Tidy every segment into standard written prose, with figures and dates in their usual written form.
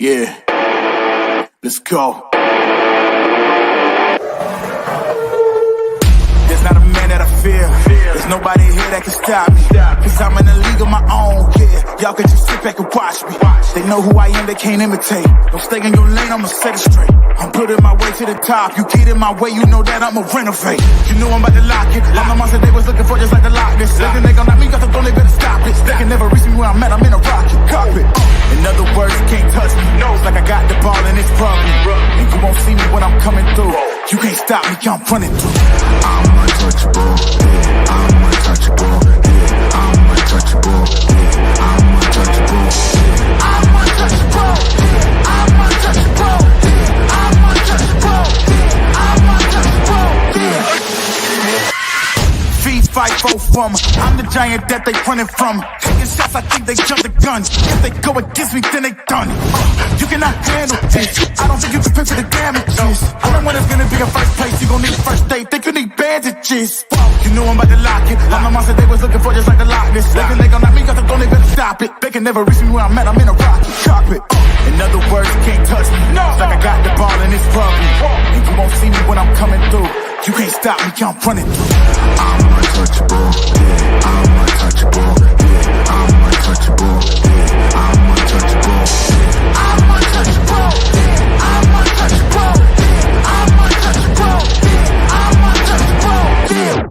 Yeah, let's go. There's not a man that I fear. There's nobody here that can stop me. Cause I'm in a league of my own, yeah. Y'all can just sit back and watch me. They know who I am, they can't imitate. Don't stay in your lane, I'ma set it straight. I'm putting my way to the top. You get in my way, you know that I'ma renovate. You know I'm about to lock it. All my monster they was looking for just like the Loch Ness. They gon' knock me off the throne, they better stop it. They can never reach me where I'm at, I'm in a rocket cockpit. In other words, you can't touch me. It's like I got the ball and it's probably. And you won't see me when I'm coming through. You can't stop me, I'm running through. I'm untouchable, yeah, I'm untouchable, yeah, I'm untouchable, yeah, I'm untouchable, yeah, I'm untouchable, yeah, I'm untouchable, yeah, I'm untouchable, yeah, I'm untouchable, yeah. Feed, fight, both from. I'm the giant that they running from. Taking shots, I think they jump the gun. If they go against me, then they done. You cannot handle this. I don't think you can picture the damages. I'm the one that's gonna be in first place. You gon' need first aid. Think you need bandages. You know I'm about to lock it. All my monster they was looking for just like the Loch Ness. They gon' knock me off the throne, they better stop it. They can never reach me where I'm at, I'm in a rocket cockpit. In other words, you can't touch me. It's like I got the ball and it's probably. And you won't see me when I'm coming through. You can't stop me, I'm running through. I'm untouchable, yeah, I'm untouchable, yeah, I'm untouchable, yeah, I'm untouchable, yeah, I'm untouchable, yeah, I'm untouchable, yeah, I'm untouchable, yeah, I'm untouchable, yeah.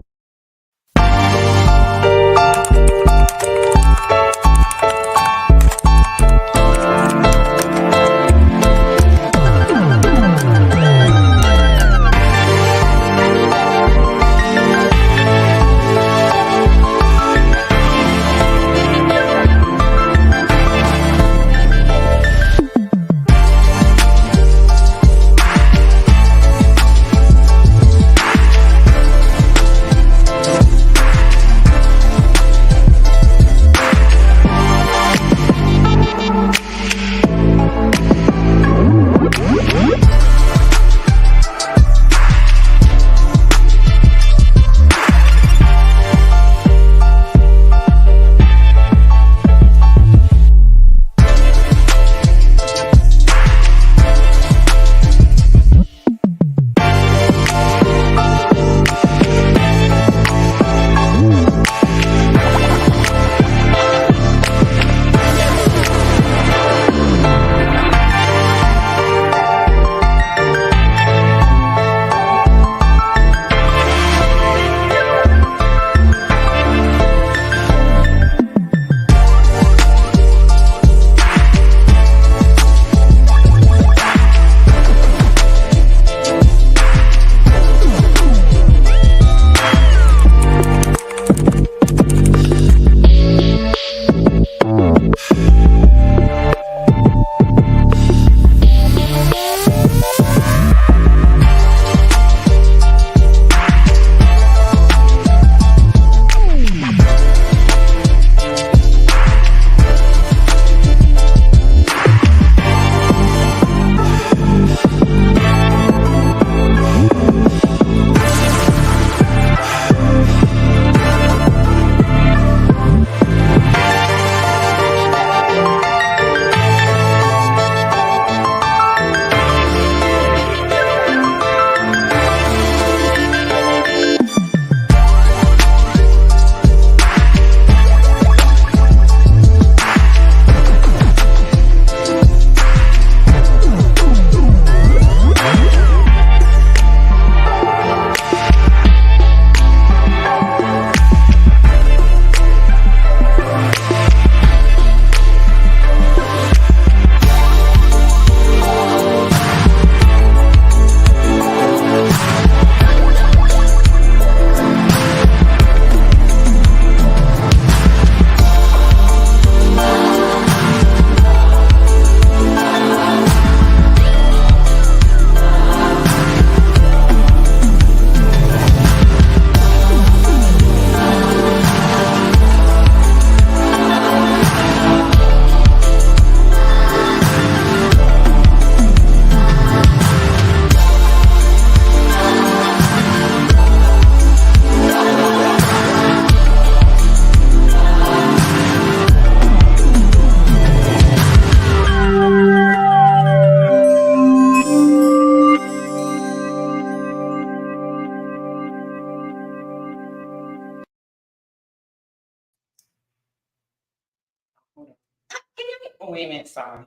wait a minute, sorry.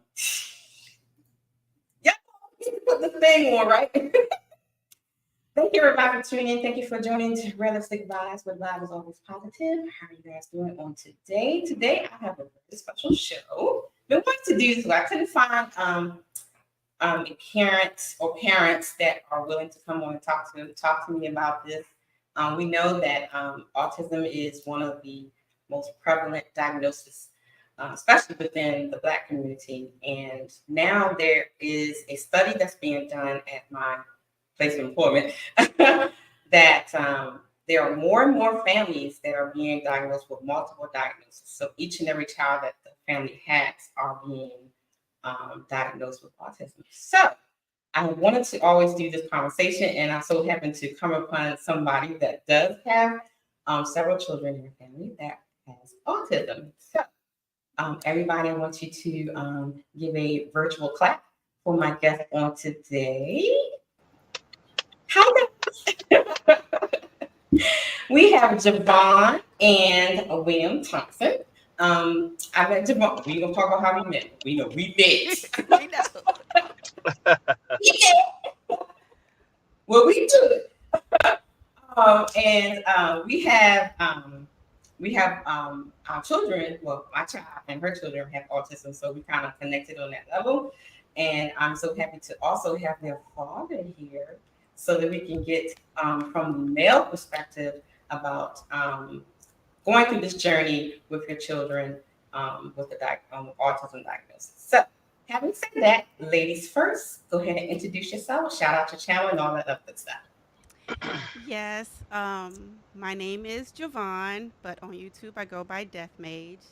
Yeah, you can put the thing on, right? Thank you, everybody, for tuning in. Thank you for joining Realistic Vibes, where vibe is always positive. How are you guys doing on today? Today, I have a really special show. Been wanting to do this, but I couldn't find parents that are willing to come on and talk to me about this. We know that autism is one of the most prevalent diagnoses, especially within the Black community. And now there is a study that's being done at my place of employment that there are more and more families that are being diagnosed with multiple diagnoses. So each and every child that the family has are being diagnosed with autism. So I wanted to always do this conversation, and I so happened to come upon somebody that does have several children in their family that has autism. So everybody, I want you to give a virtual clap for my guest on today. Hi, guys. We have Javon and William Thompson. I met Javon. We're gonna talk about how we met. We know we met. We know. Yeah. Well, we do it. We have our children. Well, my child and her children have autism, so we kind of connected on that level. And I'm so happy to also have their father here, so that we can get from the male perspective about going through this journey with your children with the autism diagnosis. So, having said that, ladies first, go ahead and introduce yourself, shout out your channel, and all that other good stuff. Yes, my name is Javon, but on YouTube I go by Death Mage.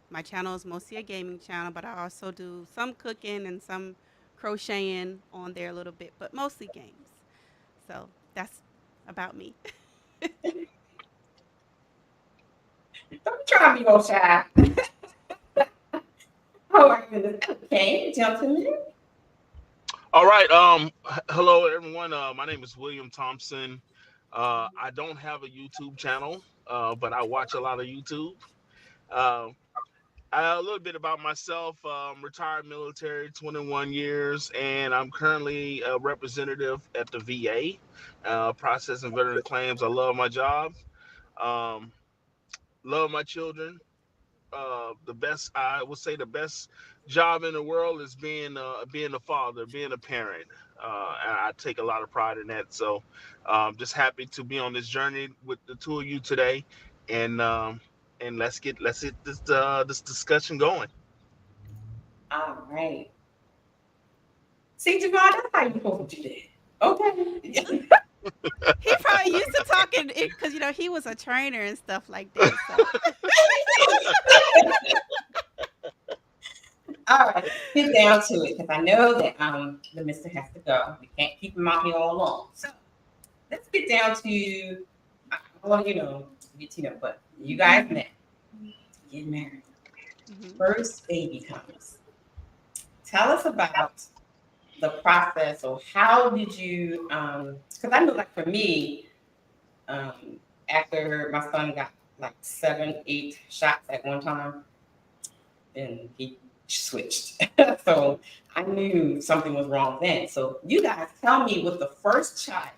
My channel is mostly a gaming channel, but I also do some cooking and some crocheting on there a little bit, but mostly games. So that's about me. Don't try to be all shy. Oh my goodness. Okay, gentlemen. All right. Hello, everyone. My name is William Thompson. I don't have a YouTube channel, but I watch a lot of YouTube. Uh, a little bit about myself. Retired military, 21 years, and I'm currently a representative at the VA, processing veteran claims. I love my job. Um, love my children. The best, I would say, the best job in the world is being a father, being a parent. And I take a lot of pride in that. So, just happy to be on this journey with the two of you today, and let's get this discussion going. All right. See, Javon, that's how you supposed to do that. Okay. He probably used to talking because he was a trainer and stuff like that. So. All right, get down to it, because I know that the mister has to go. We can't keep him out here all alone. So let's get down to get to know, but you guys met, get married. First baby comes. Tell us about the process, or how did you because I know, like, for me, after my son got like 7-8 shots at one time, and he switched. So I knew something was wrong then. So you guys, tell me, with the first child,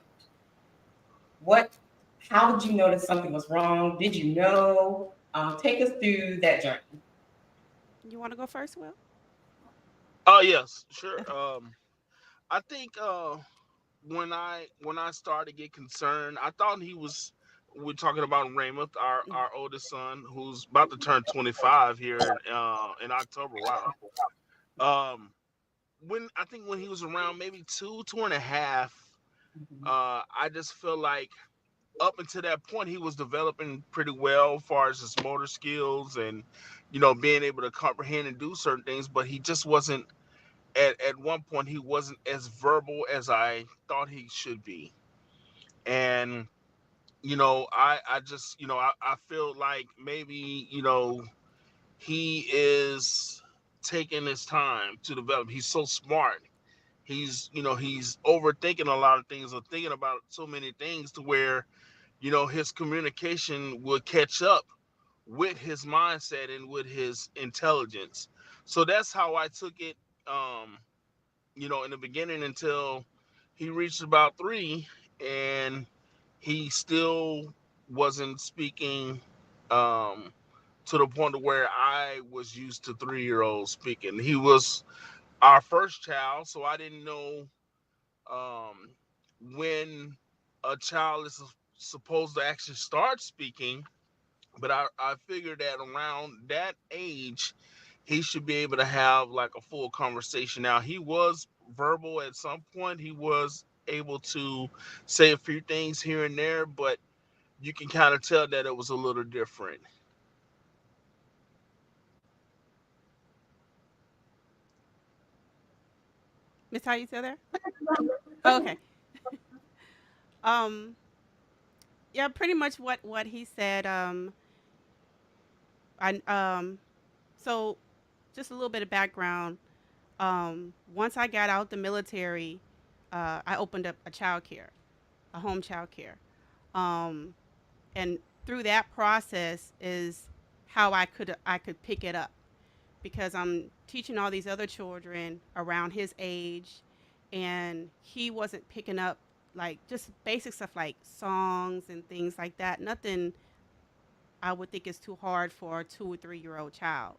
how did you know that something was wrong? Did you know? Take us through that journey. You want to go first, Will? Oh yes, sure. I think when I started to get concerned, I thought he was. We're talking about Raymond, our oldest son, who's about to turn 25 here in October. Wow. When he was around maybe 2.5, I just feel like up until that point he was developing pretty well as far as his motor skills and being able to comprehend and do certain things, but he just wasn't. At one point, he wasn't as verbal as I thought he should be, and I just I feel like maybe he is taking his time to develop. He's so smart. He's overthinking a lot of things, or thinking about so many things, to where his communication would catch up with his mindset and with his intelligence. So that's how I took it. In the beginning until he reached about 3, and he still wasn't speaking um, to the point of where I was used to 3-year-olds speaking. He was our first child, so I didn't know um, when a child is supposed to actually start speaking. But I figured that around that age, he should be able to have like a full conversation. Now, he was verbal at some point. He was able to say a few things here and there, but you can kind of tell that it was a little different. Miss, how you still there? Oh, okay. Um, yeah, pretty much what he said. I so just a little bit of background. Once I got out the military, I opened up a home child care. Um, and through that process is how I could pick it up, because I'm teaching all these other children around his age, and he wasn't picking up like just basic stuff like songs and things like that. Nothing I would think is too hard for a 2 or 3 year old child,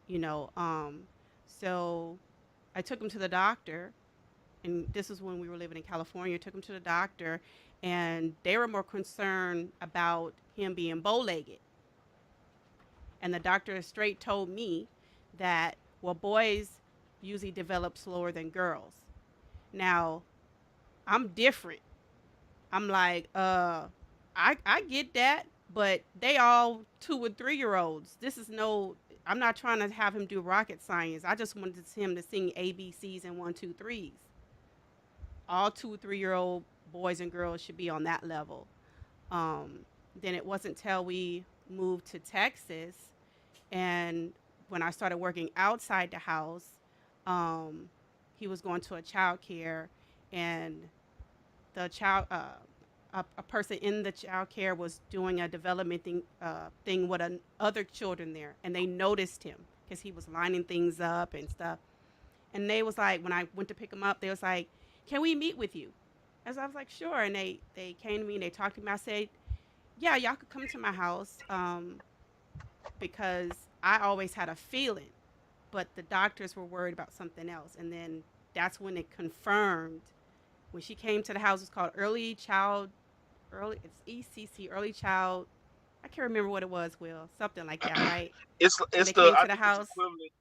you know. So I took him to the doctor, and this is when we were living in California. Took him to the doctor, and they were more concerned about him being bow-legged. And the doctor straight told me that, well, boys usually develop slower than girls. Now, I'm different. I'm like, I get that, but they all 2 and 3 year olds. This is no. I'm not trying to have him do rocket science. I just wanted him to sing ABCs and 1, 2, 3s. All 2 or 3 year old boys and girls should be on that level. Then it wasn't till we moved to Texas, and when I started working outside the house, um, he was going to a child care, and the child a person in the child care was doing a development thing with other children there, and they noticed him because he was lining things up and stuff. And they was like, when I went to pick him up, they was like, "Can we meet with you?" As I was like, "Sure." And they came to me and they talked to me. I said, "Yeah, y'all could come to my house," because I always had a feeling, but the doctors were worried about something else. And then that's when it confirmed. When she came to the house, it's called it's ECC, early child. I can't remember what it was, Will, something like that, right? When It's they the came I to the think it's house, equivalent.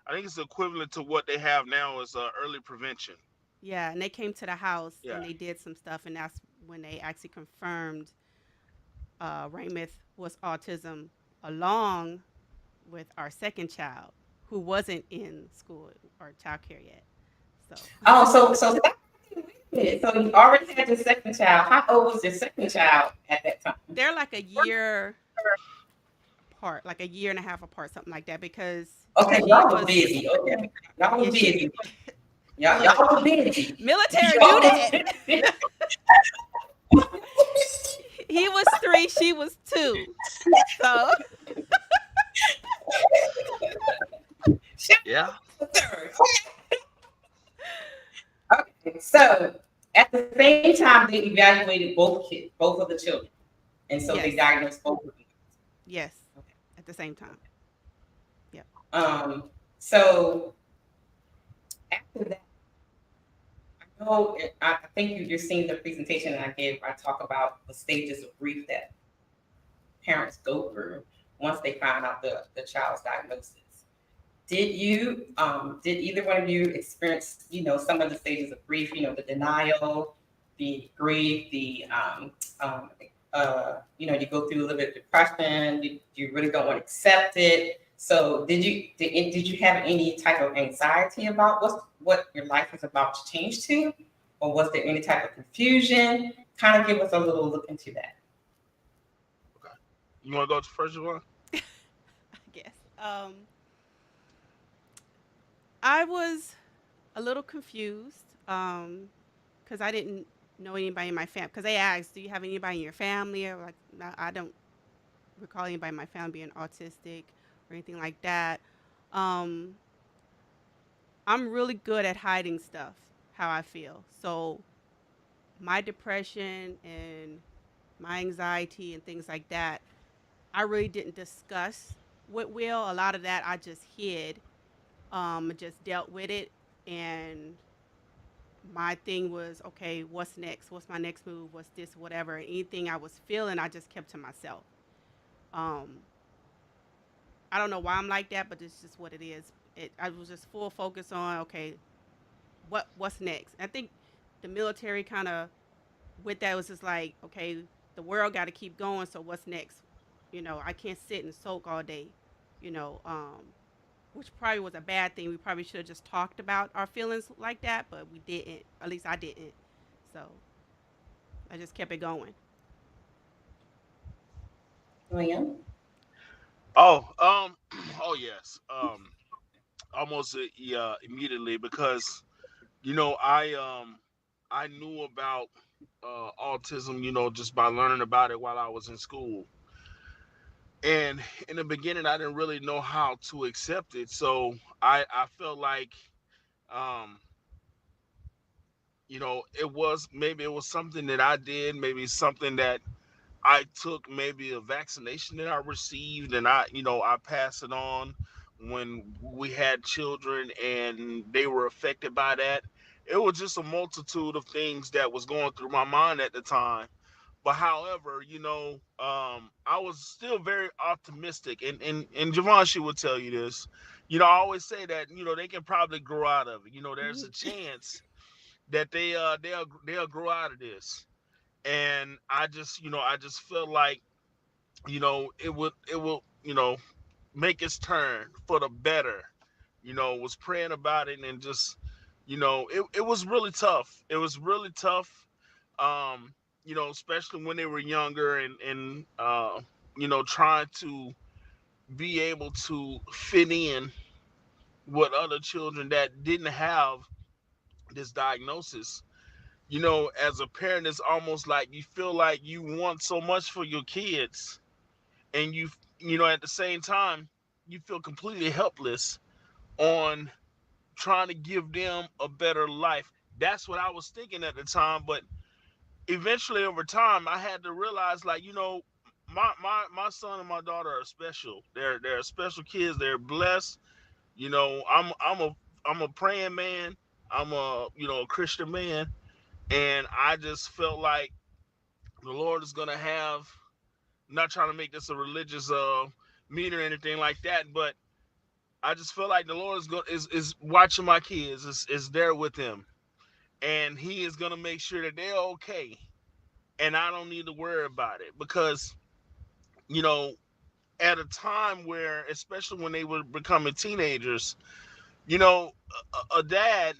I think it's equivalent to what they have now as early prevention. yeah, and they came to the house Yeah. and they did some stuff, and that's when they actually confirmed Raymond was autism, along with our second child, who wasn't in school or childcare yet. So Oh, so you already had your second child. How old was your second child at that time? they're like a year apart, like a year and a half apart, something like that, because Okay, she y'all were was, busy. Okay, y'all yeah, were she, busy. Y'all, look, y'all were busy. military do Y'all were that. busy. He was 3, she was 2. So Yeah. Okay, so at the same time, they evaluated both kids, both of the children, and so they yes, diagnosed both of them. yes, at the same time. Yep. So after that, I think you're seeing the presentation that I gave. Where I talk about the stages of grief that parents go through once they find out the child's diagnosis. Did either one of you experience, some of the stages of grief, the denial, the grief, you go through a little bit of depression, you really don't want to accept it. So did you have any type of anxiety about what your life is about to change to? Or was there any type of confusion? Kind of give us a little look into that. Okay. You want to go to first one? I guess. I was a little confused because I didn't know anybody in my family. Because they asked, "Do you have anybody in your family?" Or like, "No, I don't recall anybody in my family being autistic or anything like that." Um, I'm really good at hiding stuff, how I feel. So my depression and my anxiety and things like that, I really didn't discuss with Will. A lot of that I just hid, just dealt with it. And my thing was, okay, what's next? What's my next move? What's this? Whatever. Anything I was feeling, I just kept to myself. Um, I don't know why I'm like that, but it's just what it is. I was just full focus on, okay, what's next? I think the military kind of with that was just like, okay, the world got to keep going. So what's next? I can't sit and soak all day. You know, which probably was a bad thing. We probably should have just talked about our feelings like that, but we didn't. At least I didn't. So I just kept it going. William? Oh, oh yes. Almost immediately because I knew about autism, just by learning about it while I was in school. And in the beginning, I didn't really know how to accept it. So I felt like, um, it was something that I did, maybe something that I took, maybe a vaccination that I received, and I passed it on when we had children and they were affected by that. It was just a multitude of things that was going through my mind at the time. But however, I was still very optimistic, and Givenchy would tell you this. I always say that they can probably grow out of it. There's a chance that they'll grow out of this. And I just feel like it will make its turn for the better. Was praying about it, and just it was really tough. It was really tough. Um, especially when they were younger, and trying to be able to fit in with other children that didn't have this diagnosis. As a parent, it's almost like you feel like you want so much for your kids, and at the same time, you feel completely helpless on trying to give them a better life. That's what I was thinking at the time. But eventually, over time, I had to realize, like, my son and my daughter are special. They're special kids. They're blessed. I'm a praying man. I'm a Christian man, and I just felt like the Lord is gonna have. Not trying to make this a religious meeting or anything like that, but I just feel like the Lord is watching my kids, is there with them, and He is gonna make sure that they're okay, and I don't need to worry about it because you know at a time where, especially when they were becoming teenagers, a dad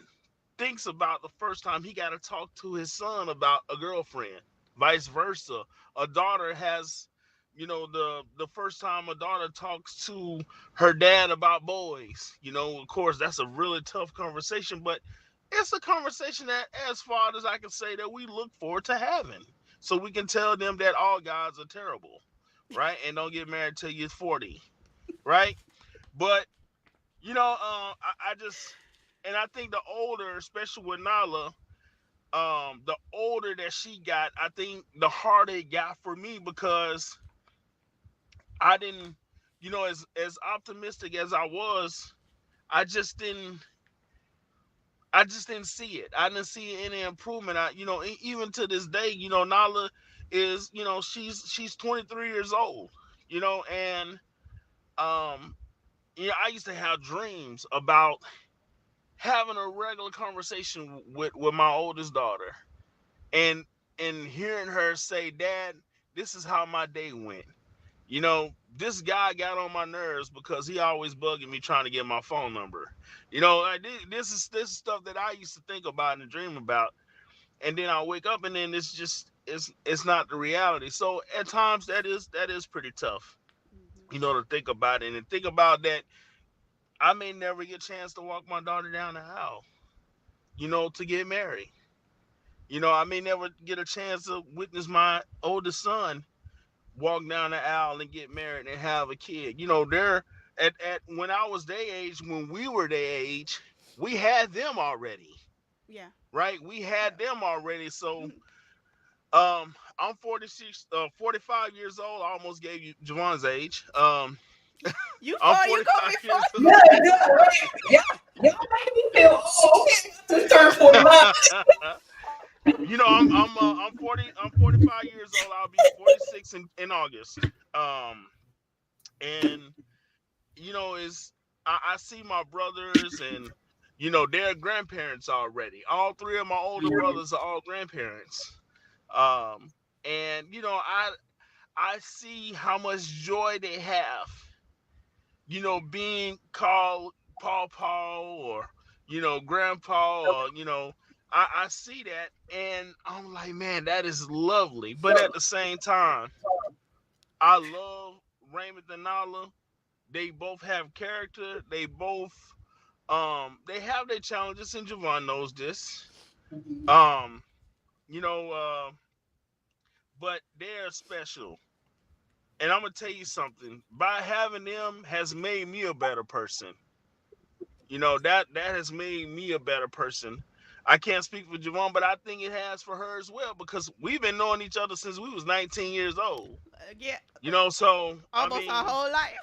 thinks about the first time he got to talk to his son about a girlfriend, vice versa. A daughter has, the first time a daughter talks to her dad about boys. Of course, that's a really tough conversation, but it's a conversation that, as fathers, I can say that we look forward to having, so we can tell them that all guys are terrible, right? And don't get married till you're 40, right? But I just, and I think the older, especially with Nala, the older that she got, I think the harder it got for me because I didn't, as optimistic as I was, I just didn't, I just didn't see it. I didn't see any improvement. Even to this day, Nala is, she's 23 years old, and um, I used to have dreams about having a regular conversation with my oldest daughter, and hearing her say, "Dad, this is how my day went. This guy got on my nerves because he always bugging me trying to get my phone number. Like this is stuff that I used to think about and dream about, and then I wake up and then it's not the reality. So at times that is pretty tough, Hmm. to think about it and think about that. I may never get a chance to walk my daughter down the aisle, to get married. I may never get a chance to witness my oldest son walk down the aisle and get married and have a kid. They're at when I was their age, when we were their age, we had them already, Yeah. right? We Yeah. had them already. So I'm 46, 45 years old. I almost gave you Javon's age. I'm You go 45 before. years Yeah, yeah, right. Yeah, y'all make me feel. Oh, okay. Just turned 49. old. I'm 40. I'm 45 years old. I'll be 46 in August. And is I see my brothers and they're grandparents already. All three of my older brothers are all grandparents. Um, and I see how much joy they have. Being called Paw or Grandpa or I see that and I'm like, man, that is lovely. But at the same time, I love Raymond and Nala. They both have character. They both they have their challenges, and Javon knows this. Um, you know, uh, but they're special. And I'm gonna tell you something. By having them has made me a better person. That has made me a better person. I can't speak for Javon, but I think it has for her as well because we've been knowing each other since we was 19 years old. Yeah. So I Almost our mean, whole life.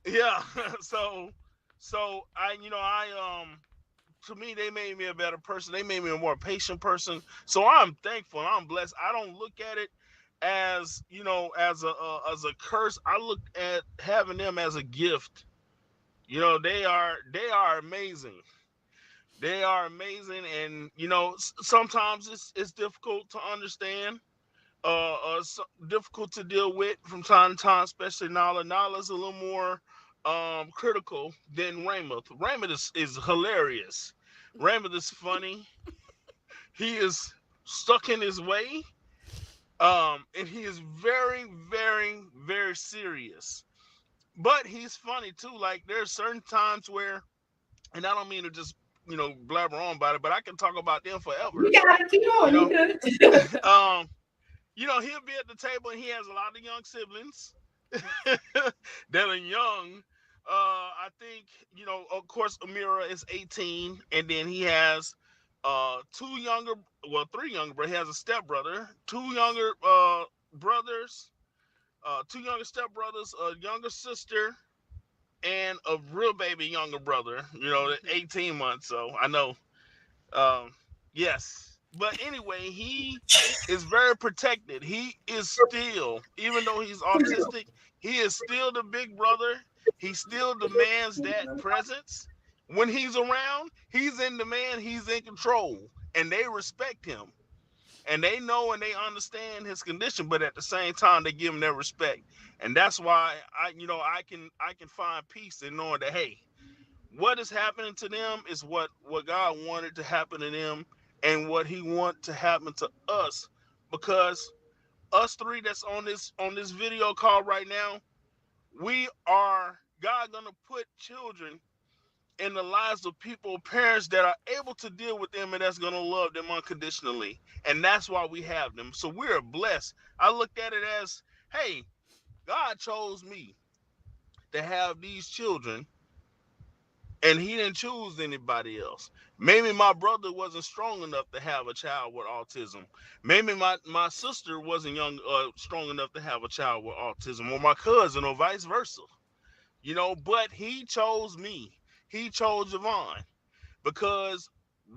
yeah. so I to me they made me a better person. They made me a more patient person. So I'm thankful. I'm blessed. I don't look at it as as a curse. I look at having them as a gift. They are amazing. They are amazing, and sometimes it's difficult to understand, difficult to deal with from time to time, especially Nala. Nala's a little more critical than Raymond. Raymond is hilarious. Raymond is funny. He is stuck in his way, and he is very, very, very serious. But he's funny too. Like there's certain times where, and I don't mean to just blabber on about it, but I can talk about them forever. You got to keep You going. You know, good. um, he'll be at the table and he has a lot of young siblings that are young. I think, of course, Amira is 18, and then he has three younger, but he has a stepbrother, brothers, two younger stepbrothers, a younger sister, and a real baby younger brother, 18 months. So I know, um, yes. But anyway, he is very protected. He is still, even though he's autistic, he is still the big brother. He still demands that presence. When he's around, he's in demand, he's in control, and they respect him. And they know and they understand his condition, but at the same time, they give him their respect. And that's why I can find peace in knowing that, hey, what is happening to them is what God wanted to happen to them and what he wants to happen to us, because us three that's on this video call right now, we are God gonna put children in the lives of people, parents that are able to deal with them and that's gonna love them unconditionally. And that's why we have them. So we're blessed. I looked at it as, hey, God chose me to have these children, and he didn't choose anybody else. Maybe my brother wasn't strong enough to have a child with autism. Maybe my sister wasn't strong enough to have a child with autism, or my cousin, or vice versa. But he chose me. He chose Javon because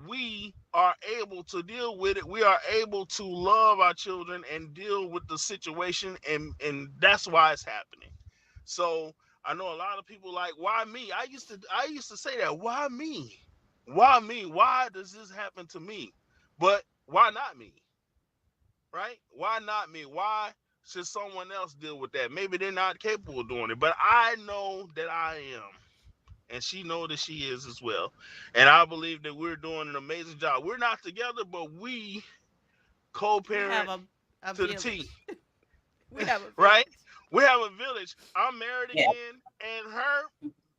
we are able to deal with it. We are able to love our children and deal with the situation, and that's why it's happening. So I know a lot of people like, why me? I used to say that, why me? Why me? Why does this happen to me? But why not me? Right? Why not me? Why should someone else deal with that? Maybe they're not capable of doing it, but I know that I am. And she knows that she is as well. And I believe that we're doing an amazing job. We're not together, but we We have co-parent a to the T. village. We have a Right? village. We have a village. I'm married Yeah. again, and her,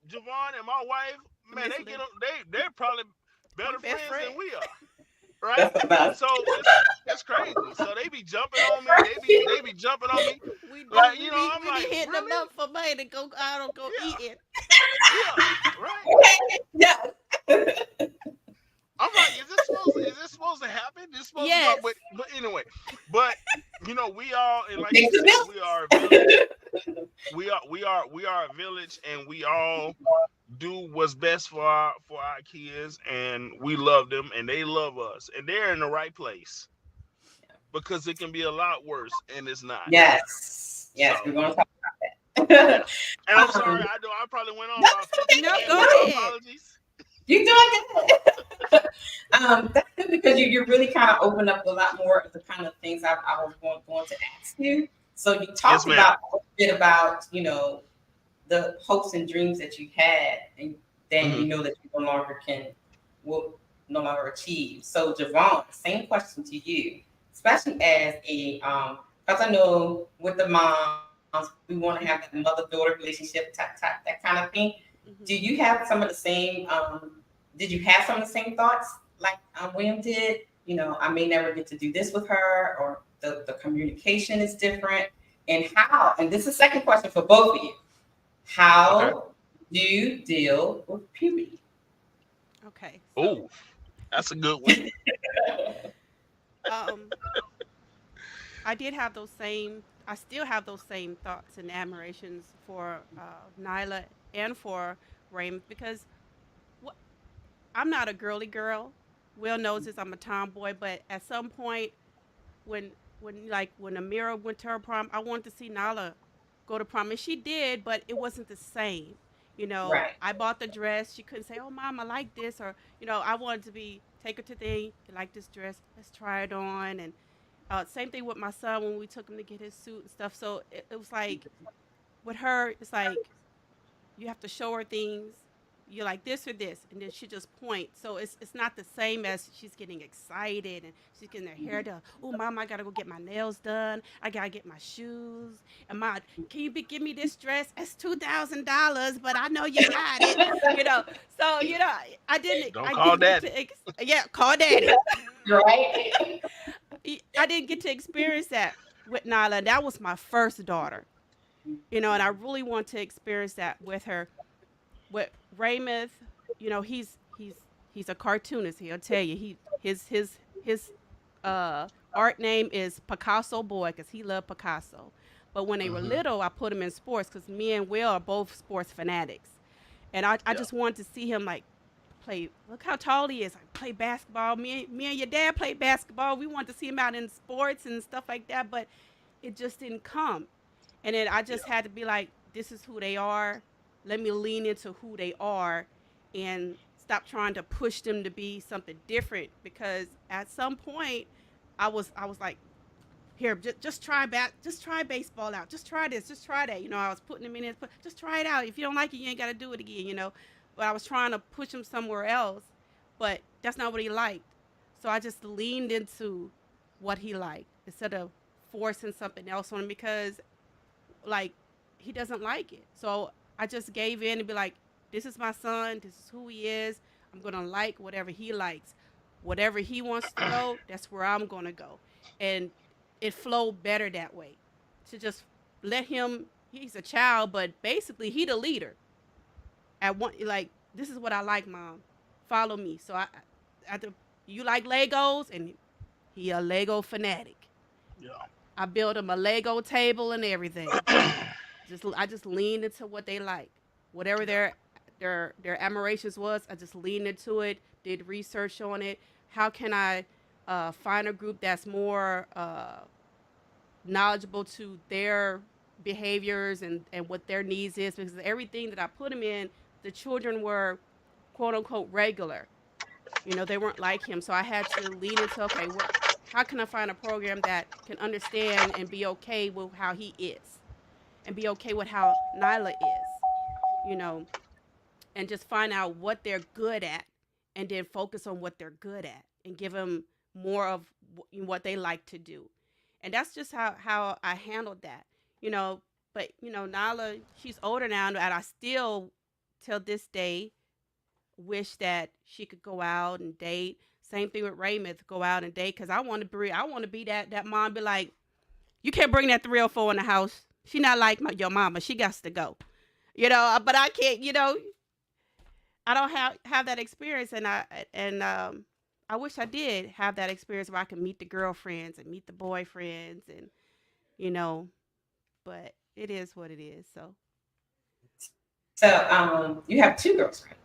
Javon, and my wife, man, Miss they get Lynn, on. They're probably we better best friends than friends. we are. Right? That's about So it's crazy. So they be jumping on me. They be jumping on me. We do. Like, I'm We be like, hitting them really? up for money to go out or go Yeah. eating. Yeah. Right. it. Yeah. supposed to go, Yes. but anyway, but we all, and like you Takes a said, village. we are a village. We are a village, and we all do what's best for our kids, and we love them, and they love us, and they're in the right place because it can be a lot worse, and it's not. Yes, So yes, we're going to talk yeah, about and I'm sorry, that. I probably went on No, about 50 No, minutes. go no, My ahead. apologies. you're doing good. That's good because you really kind of opened up a lot more of the kind of things I was going to ask you. So you Yes, talked ma'am. about a bit about the hopes and dreams that you had, and then Hmm. that you will no longer achieve. So Javon, same question to you, especially as a because I know with the moms we want to have that mother-daughter relationship, that kind of thing. Do Hmm. you have some of the same? Did you have some of the same thoughts like William did? I may never get to do this with her, or the communication is different. And how? And this is the second question for both of you. Okay. How do you deal with puberty? Okay. Oh, So, that's a good one. um, I did have those same. I still have those same thoughts and admirations for Nyla and for Raymond because what I'm not a girly girl. Will knows this. I'm a tomboy, but at some point, when when Amira went to her prom, I wanted to see Nala go to prom, and she did, but it wasn't the same. Right. I bought the dress. She couldn't say, "Oh, mom, I like this," or I wanted to be take her to the, you like this dress? Let's try it on, and same thing with my son when we took him to get his suit and stuff. So it was like with her, it's like you have to show her things. You're like this or this, and then she just points. So it's not the same as she's getting excited and she's getting her hair done. Oh, mom, I gotta go get my nails done. I gotta get my shoes. And mom, can you give me this dress? It's $2,000, but I know you got it. You know. So Don't I call didn't get daddy. to yeah, call daddy. Right. I didn't get to experience that with Nyla. That was my first daughter. And I really want to experience that with her. With Raymond, he's a cartoonist. He'll tell you his art name is Picasso Boy because he loved Picasso. But when they were Hmm. little, I put him in sports because me and Will are both sports fanatics, and I Yeah. just wanted to see him like play. Look how tall he is. Like play basketball. Me and your dad played basketball. We wanted to see him out in sports and stuff like that, but it just didn't come. And then I Yeah. just had to be like, this is who they are. Let me lean into who they are and stop trying to push them to be something different because at some point I was like, here, just try just try baseball out. Just try this, just try that. I was putting them in it, just try it out. If you don't like it, you ain't got to do it again. But I was trying to push him somewhere else, but that's not what he liked. So I just leaned into what he liked instead of forcing something else on him because like he doesn't like it. So I just gave in and be like, this is my son, this is who he is. I'm gonna like whatever he likes. Whatever he wants to go, that's where I'm gonna go. And it flowed better that way. To just let him he's a child, but basically he the leader. At one like, this is what I like, mom. Follow me. So I you like Legos and he a Lego fanatic. I built him a Lego table and everything. I just leaned into what they like, whatever Yeah. their admirations was. I just leaned into it, did research on it. How can I find a group that's more knowledgeable to their behaviors and what their needs is? Because everything that I put them in, the children were quote unquote regular. They weren't like him, so I had to lean into okay, how can I find a program that can understand and be okay with how he is? And be okay with how Nyla is, you know, and just find out what they're good at and then focus on what they're good at and give them more of what they like to do. And that's just how I handled that, you know. But, Nyla, she's older now, and I still, till this day, wish that she could go out and date. Same thing with Raymond, go out and date because I want to be that mom, be like, you can't bring that 304 in the house. She not like your mama. She got to go. But I can't. I don't have that experience, and I wish I did have that experience where I could meet the girlfriends and meet the boyfriends and, you know, but it is what it is. So So you have two girls, right?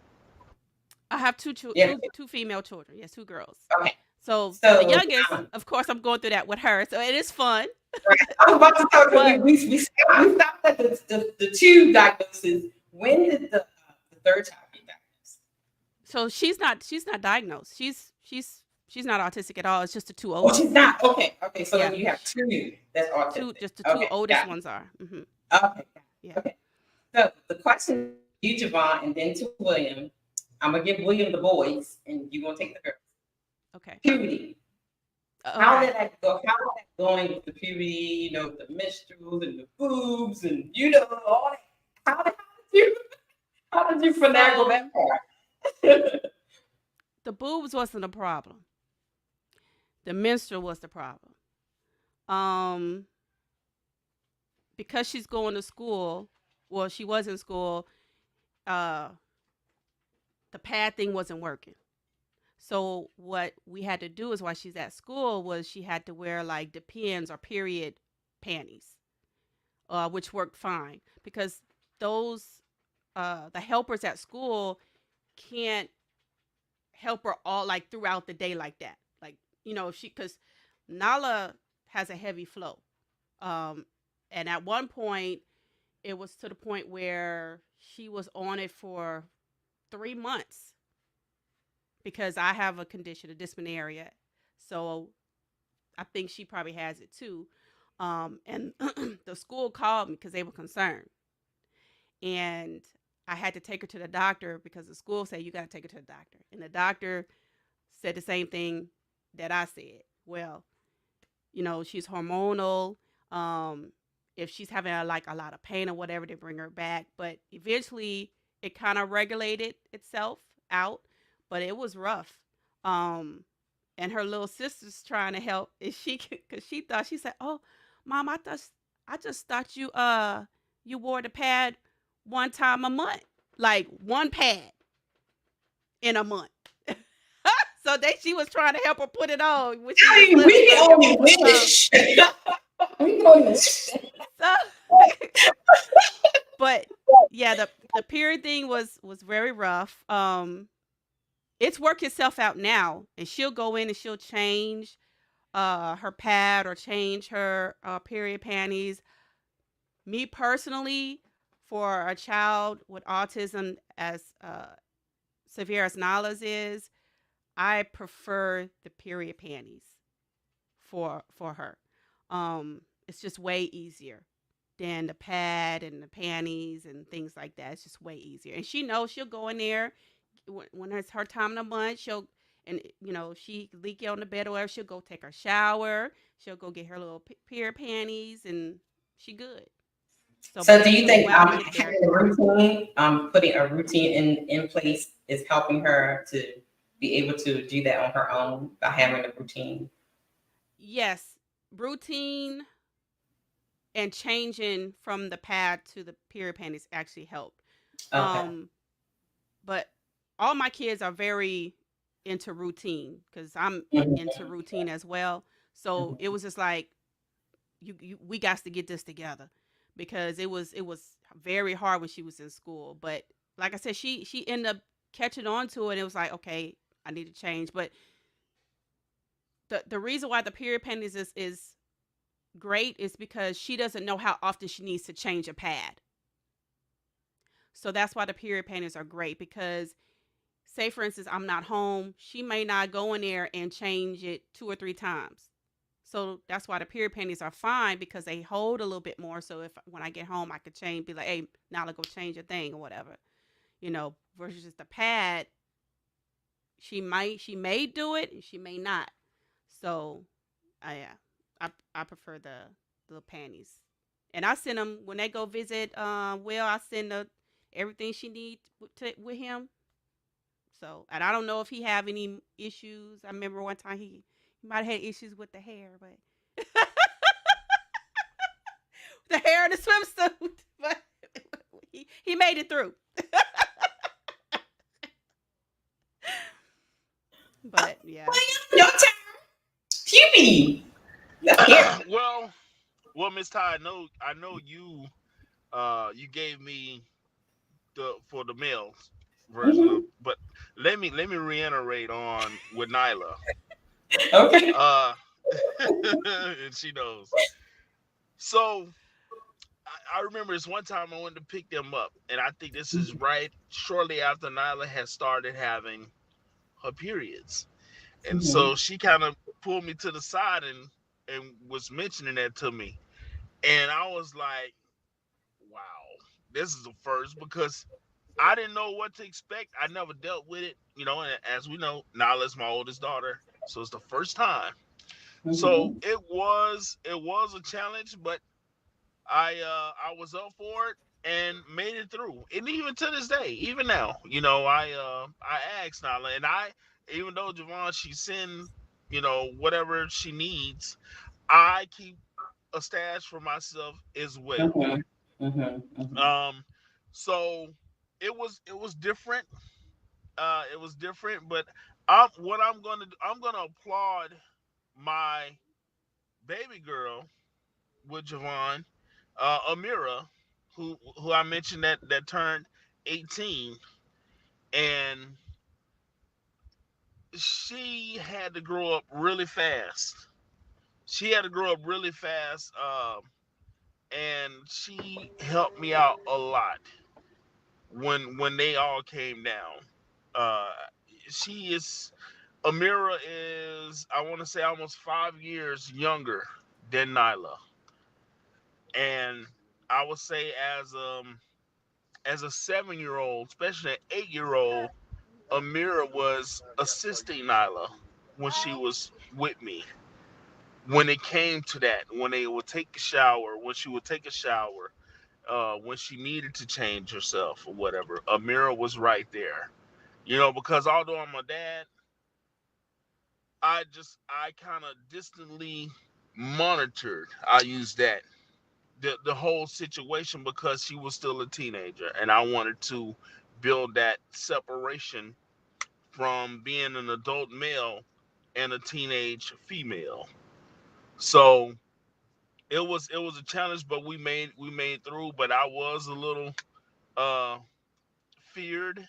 I have Yeah. two female children. Yes, two girls. Okay. So the So youngest, of course, I'm going through that with her. So it is fun. right. I was about to tell you, But we stopped at the two diagnoses. When did the third child get diagnosed? so she's not diagnosed. She's not autistic at all. It's just the two Oh, oldest. she's not. Okay. Okay. So Yeah, then you have two that's autistic. just the two Okay. oldest Got it. ones are. Hmm. Okay. Got it. Yeah. Okay. So the question to you, Javon, and then to William. I'm gonna give William the boys, and you're gonna take the girls. Okay. Puberty. How Okay. did that go? How is that going with the puberty? You know, the menstruals and the boobs, and all that. How did you finagle So that part? the boobs wasn't a problem. The menstrual was the problem. Um, because she's going to school. Well, she was in school. Uh, the pad thing wasn't working. So what we had to do is while she's at school was she had to wear like Depends or period panties, which worked fine because those the helpers at school can't help her all like throughout the day like that. Like she because Nala has a heavy flow, and at one point it was to the point where she was on it for 3 months because I have a condition, a dysmenorrhea. So I think she probably has it too. And the school called me because they were concerned. And I had to take her to the doctor because the school said, you got to take her to the doctor. And the doctor said the same thing that I said. Well, she's hormonal. If she's having a lot of pain or whatever, they bring her back. But eventually it kind of regulated itself out, but it was rough. And her little sister's trying to help. Is because she said, "Oh, Mom, I just thought you wore the pad one time a month, like one pad in a month." So she was trying to help her put it on when she was little. We can only wish. We can only wish. So, but yeah, the period thing was very rough. It's worked itself out now, and she'll go in and she'll change her pad or change her period panties. Me personally, for a child with autism as severe as Nala's is, I prefer the period panties for her. It's just way easier than the pad and the panties and things like that. It's just way easier. And she knows she'll go in there when it's her time of the month. She leak on the bed or whatever. She'll go take her shower. She'll go get her little period panties, and she good. So do you think having a routine, putting a routine in place is helping her to be able to do that on her own by having a routine? Yes, routine and changing from the pad to the period panties actually helped. Okay. But all my kids are very into routine because I'm into routine as well. So it was just like, we got to get this together because it was very hard when she was in school. But like I said, she ended up catching on to it. And it was like, okay, I need to change. But the reason why the period panties is great is because she doesn't know how often she needs to change a pad. So that's why the period panties are great because, say for instance, I'm not home, she may not go in there and change it 2 or 3 times. So that's why the period panties are fine because they hold a little bit more. So when I get home, I could change, be like, hey, now let's go change a thing or whatever, versus just the pad. She may do it and she may not. So I prefer the little panties. And I send them when they go visit Will. I send everything she needs with him. So, and I don't know if he have any issues. I remember one time he might have had issues with the hair, but the hair in the swimsuit. But he made it through. But Yeah. Your turn. Puberty. Let's hear it. well, Miss Ty, I know you. You gave me for the male version of, Mhm. but let me reiterate on with Nyla. Okay. Uh, and she knows. So I remember this one time I wanted to pick them up, and I think this is right shortly after Nyla had started having her periods, and Mhm. so she kind of pulled me to the side and was mentioning that to me, and I was like, wow, this is the first because I didn't know what to expect. I never dealt with it, and as we know, Nyla's my oldest daughter, so it's the first time. So Mhm. it was a challenge, but I was up for it and made it through. And even to this day, even now, I asked Nyla, and even though Javon she send whatever she needs, I keep a stash for myself as well. Mhm. Mhm. Mhm. Um, so it was different. It was different, but what I'm gonna do, I'm gonna applaud my baby girl with Javon, Amira, who I mentioned that turned 18, and she had to grow up really fast. She had to grow up really fast, and she helped me out a lot when they all came down. Uh, she is Amira is, I want to say, almost 5 years younger than Nyla, and I would say as a 7-year old, especially an 8-year old, Amira was assisting Nyla when she was with me. When it came to that, when they would take a shower, when she would take a shower, when she needed to change herself or whatever, Amira was right there. Because although I'm a dad, I kind of distantly monitored. I use that the whole situation because she was still a teenager, and I wanted to build that separation from being an adult male and a teenage female. So it was a challenge, but we made through. But I was a little uh feared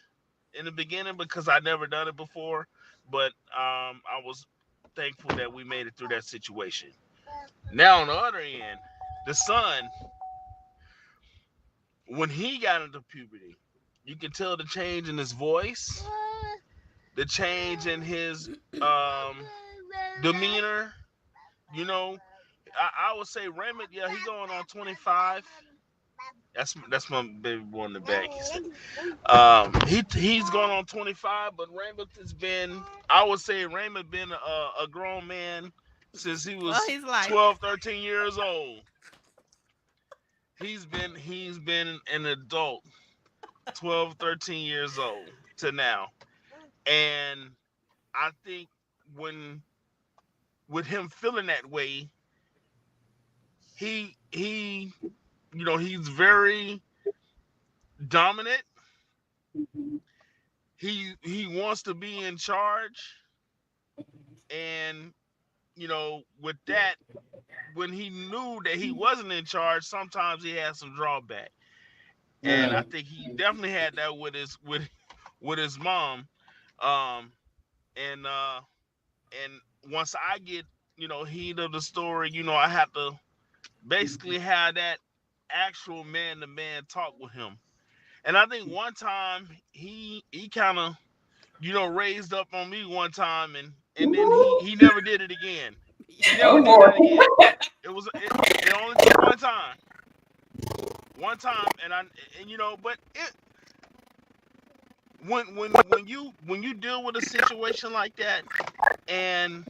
in the beginning because I never done it before. But I was thankful that we made it through that situation. Now on the other end, the son, when he got into puberty, you can tell the change in his voice, the change in his um demeanor. You know, I would say Raymond, yeah, he going on 25. That's my baby boy in the back. He's going on 25, but Raymond has been, I would say Raymond been a grown man since he All was his life. 12, 13 years old. He's been an adult 12, 13 years old to now. And I think when with him feeling that way, he he's very dominant. He wants to be in charge, and with that, when he knew that he wasn't in charge, sometimes he had some drawback. And I Mhm. think he definitely had that with his mom. Um and once I get, heat of the story, I have to basically have that actual man to man talk with him. And I think one time he kind of, raised up on me one time, and then he Ooh. never did it again. He Yeah. never Oh did that boy. again. It only took one time. One time, but when you deal with a situation like that, and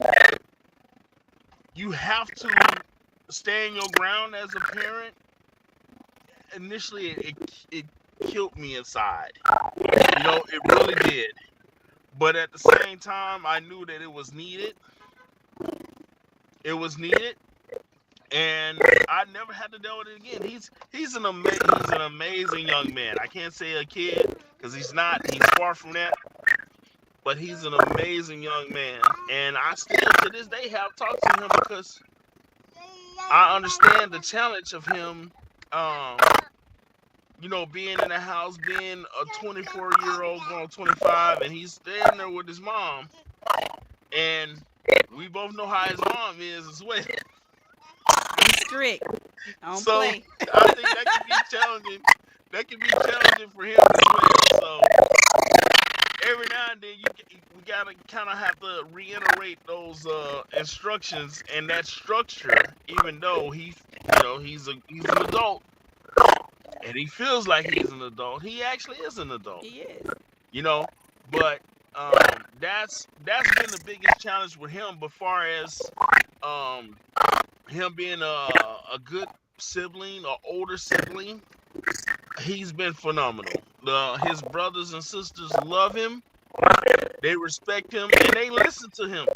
you have to stand your ground as a parent, initially it killed me inside. It really did. But at the same time, I knew that it was needed. It was needed, and I never had to deal with it again. He's an amazing young man. I can't say a kid because he's not. He's far from that. but he's an amazing young man. And I still, to this day, have talked to him because I understand the challenge of him, being in the house, being a 24-year-old going 25, and he's standing there with his mom. And we both know how his mom is as well. He's strict. Don't So play. I think that can be challenging. That can be challenging for him as well. So every now and then we gotta kind of have to reiterate those instructions and that structure, even though he's an adult and he feels like he's an adult. He actually is an adult. He is. But that's been the biggest challenge with him. But far as him being a good sibling, or older sibling, he's been phenomenal. His brothers and sisters love him, they respect him, and they listen to him.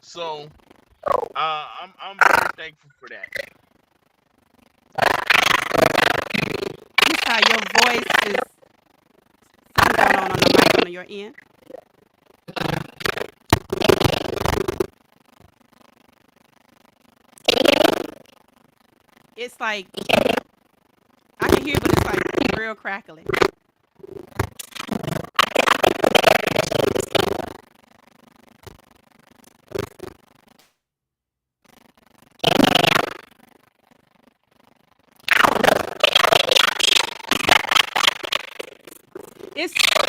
So I'm very thankful for that. Miss Ty, your voice is something going on the mic on your end. It's like I can hear, but it's like real crackling.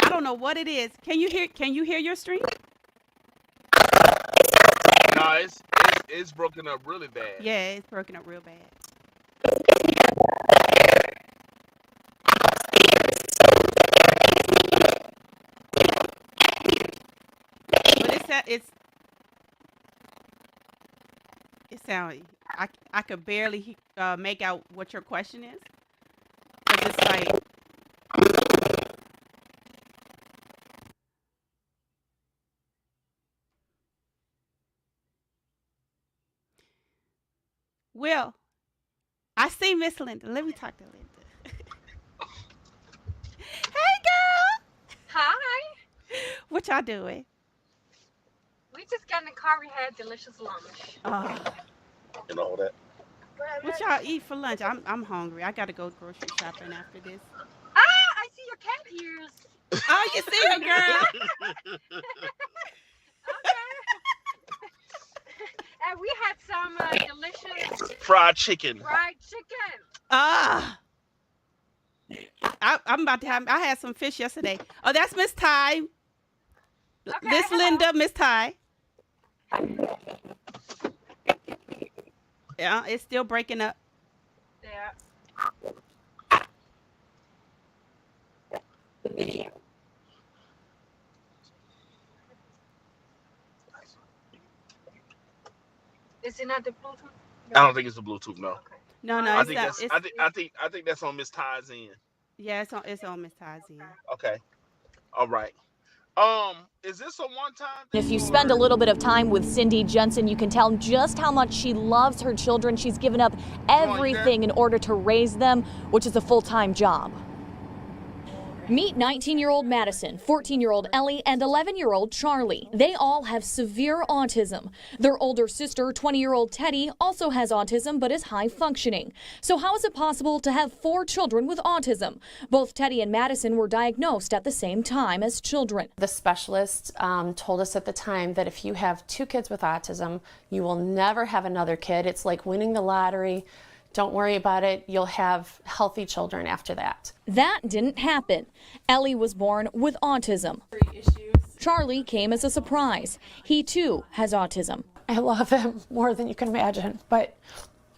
I don't know what it is. Can you hear your stream? No, it's broken up really bad. Yeah, it's broken up real bad. But it sounds. I could barely make out what your question is. But it's like. Well, I see Miss Linda. Let me talk to Linda. Hey, girl. Hi. What y'all doing? We just got in the car. We had delicious lunch. And all that. What y'all eat for lunch? I'm hungry. I gotta go grocery shopping after this. Ah, I see your cat ears. Oh, you see her, girl. Okay. And we had some delicious Fried chicken. I'm about to have. I had some fish yesterday. Oh, that's Miss Ty. Okay, This hello. Linda, Miss Ty. Yeah, it's still breaking up. Yeah. Is it not the Bluetooth? I don't think it's the Bluetooth. No. Okay. No, I think that's on Miss Ty's end. Yeah, it's on Miss Ty's end. Okay. All right. Is this a one-time thing? If you spend a little bit of time with Cindy Jensen, you can tell just how much she loves her children. She's given up everything in order to raise them, which is a full-time job. Meet 19-year-old Madison, 14-year-old Ellie, and 11-year-old Charlie. They all have severe autism. Their older sister, 20-year-old Teddy, also has autism but is high functioning. So how is it possible to have 4 children with autism? Both Teddy and Madison were diagnosed at the same time as children. The specialist told us at the time that if you have 2 kids with autism, you will never have another kid. It's like winning the lottery. Don't worry about it. You'll have healthy children after that. That didn't happen. Ellie was born with autism. Charlie came as a surprise. He too has autism. I love him more than you can imagine, but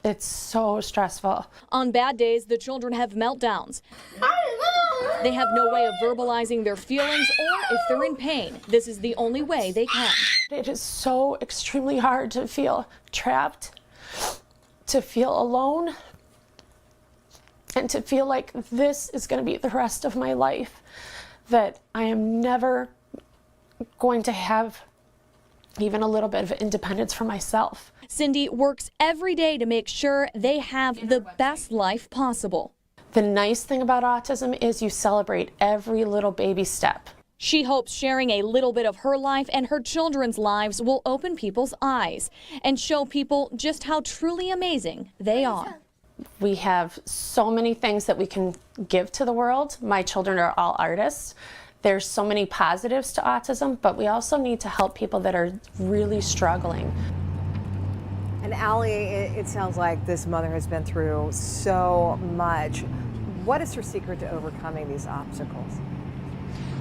it's so stressful. On bad days, the children have meltdowns. They have no way of verbalizing their feelings or if they're in pain. This is the only way they can. It is so extremely hard to feel trapped, to feel alone, and to feel like this is going to be the rest of my life, that I am never going to have even a little bit of independence for myself. Cindy works every day to make sure they have the best life possible. The nice thing about autism is you celebrate every little baby step. She hopes sharing a little bit of her life and her children's lives will open people's eyes and show people just how truly amazing they are. We have so many things that we can give to the world. My children are all artists. There's so many positives to autism, but we also need to help people that are really struggling. And Allie, it sounds like this mother has been through so much. What is her secret to overcoming these obstacles?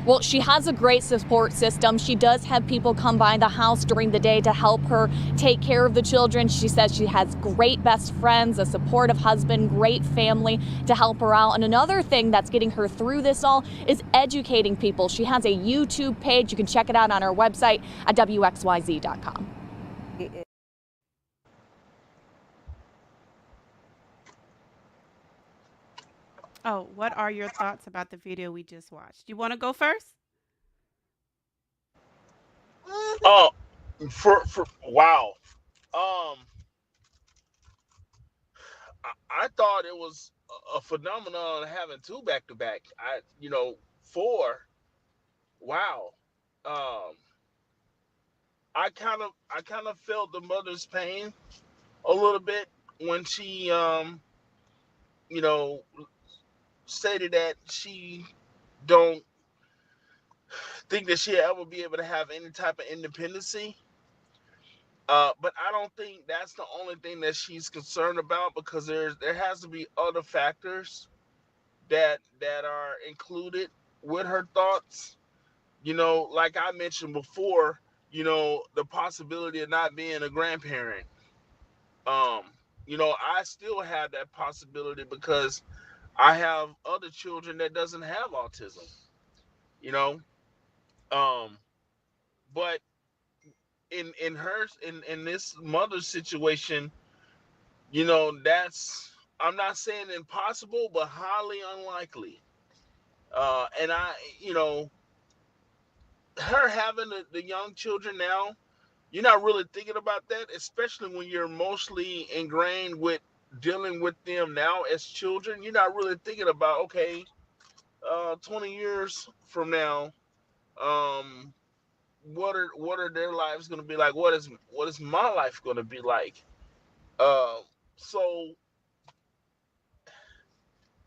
Well, she has a great support system. She does have people come by the house during the day to help her take care of the children. She says she has great best friends, a supportive husband, great family to help her out. And another thing that's getting her through this all is educating people. She has a YouTube page. You can check it out on her website at wxyz.com. Oh, what are your thoughts about the video we just watched? You want to go first? Oh, for wow. Um, I thought it was a phenomenon having two back to back. Four. Wow. Um, I kind of felt the mother's pain a little bit when she you know stated that she don't think that she'll ever be able to have any type of independency. But I don't think that's the only thing that she's concerned about, because there has to be other factors that are included with her thoughts. Like I mentioned before, the possibility of not being a grandparent. Um, I still have that possibility because I have other children that doesn't have autism. You know, um, but in this mother's situation, that's, I'm not saying impossible, but highly unlikely. And her having the young children now, you're not really thinking about that, especially when you're mostly ingrained with dealing with them now as children. You're not really thinking about, okay, 20 years from now, um, what are their lives going to be like? What is my life going to be like? Uh, so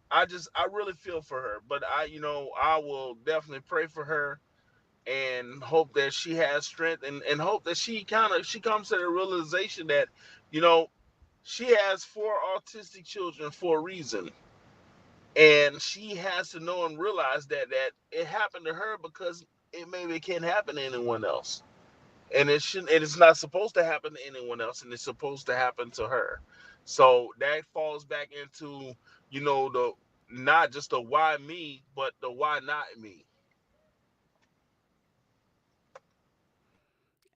I really feel for her, but I will definitely pray for her and hope that she has strength, and hope that she comes to the realization that, you know, she has four autistic children for a reason. And she has to know and realize that it happened to her because it maybe can't happen to anyone else. And it shouldn't, and it's not supposed to happen to anyone else, and it's supposed to happen to her. So that falls back into, the not just the why me, but the why not me.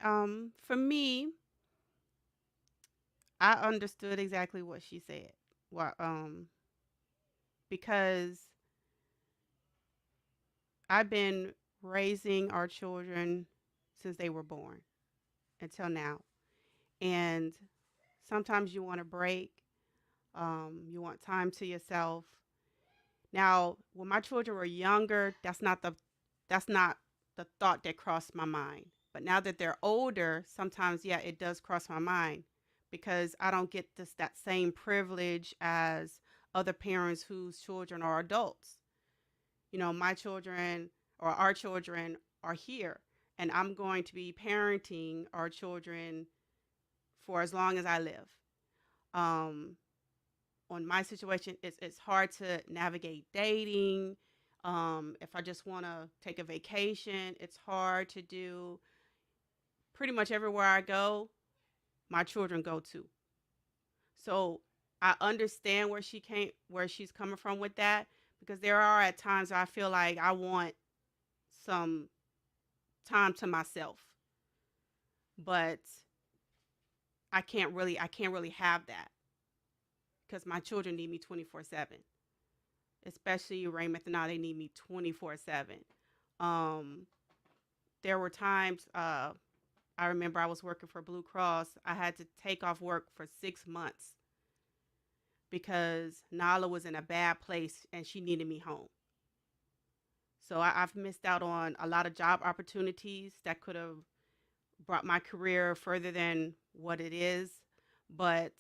For me, I understood exactly what she said. Well, because I've been raising our children since they were born until now. And sometimes you want a break. You want time to yourself. Now, when my children were younger, that's not the thought that crossed my mind. But now that they're older, sometimes yeah, it does cross my mind because I don't get that same privilege as other parents whose children are adults. My children or our children are here, and I'm going to be parenting our children for as long as I live. Um, on my situation, it's hard to navigate dating. If I just want to take a vacation, it's hard to do. Pretty much everywhere I go, my children go to. So I understand where she's coming from with that, because there are at times I feel like I want some time to myself, but I can't really have that because my children need me 24/7. Especially Raymond and now, they need me 24/7. Um, there were times I remember I was working for Blue Cross. I had to take off work for 6 months because Nala was in a bad place and she needed me home. So I've missed out on a lot of job opportunities that could have brought my career further than what it is. But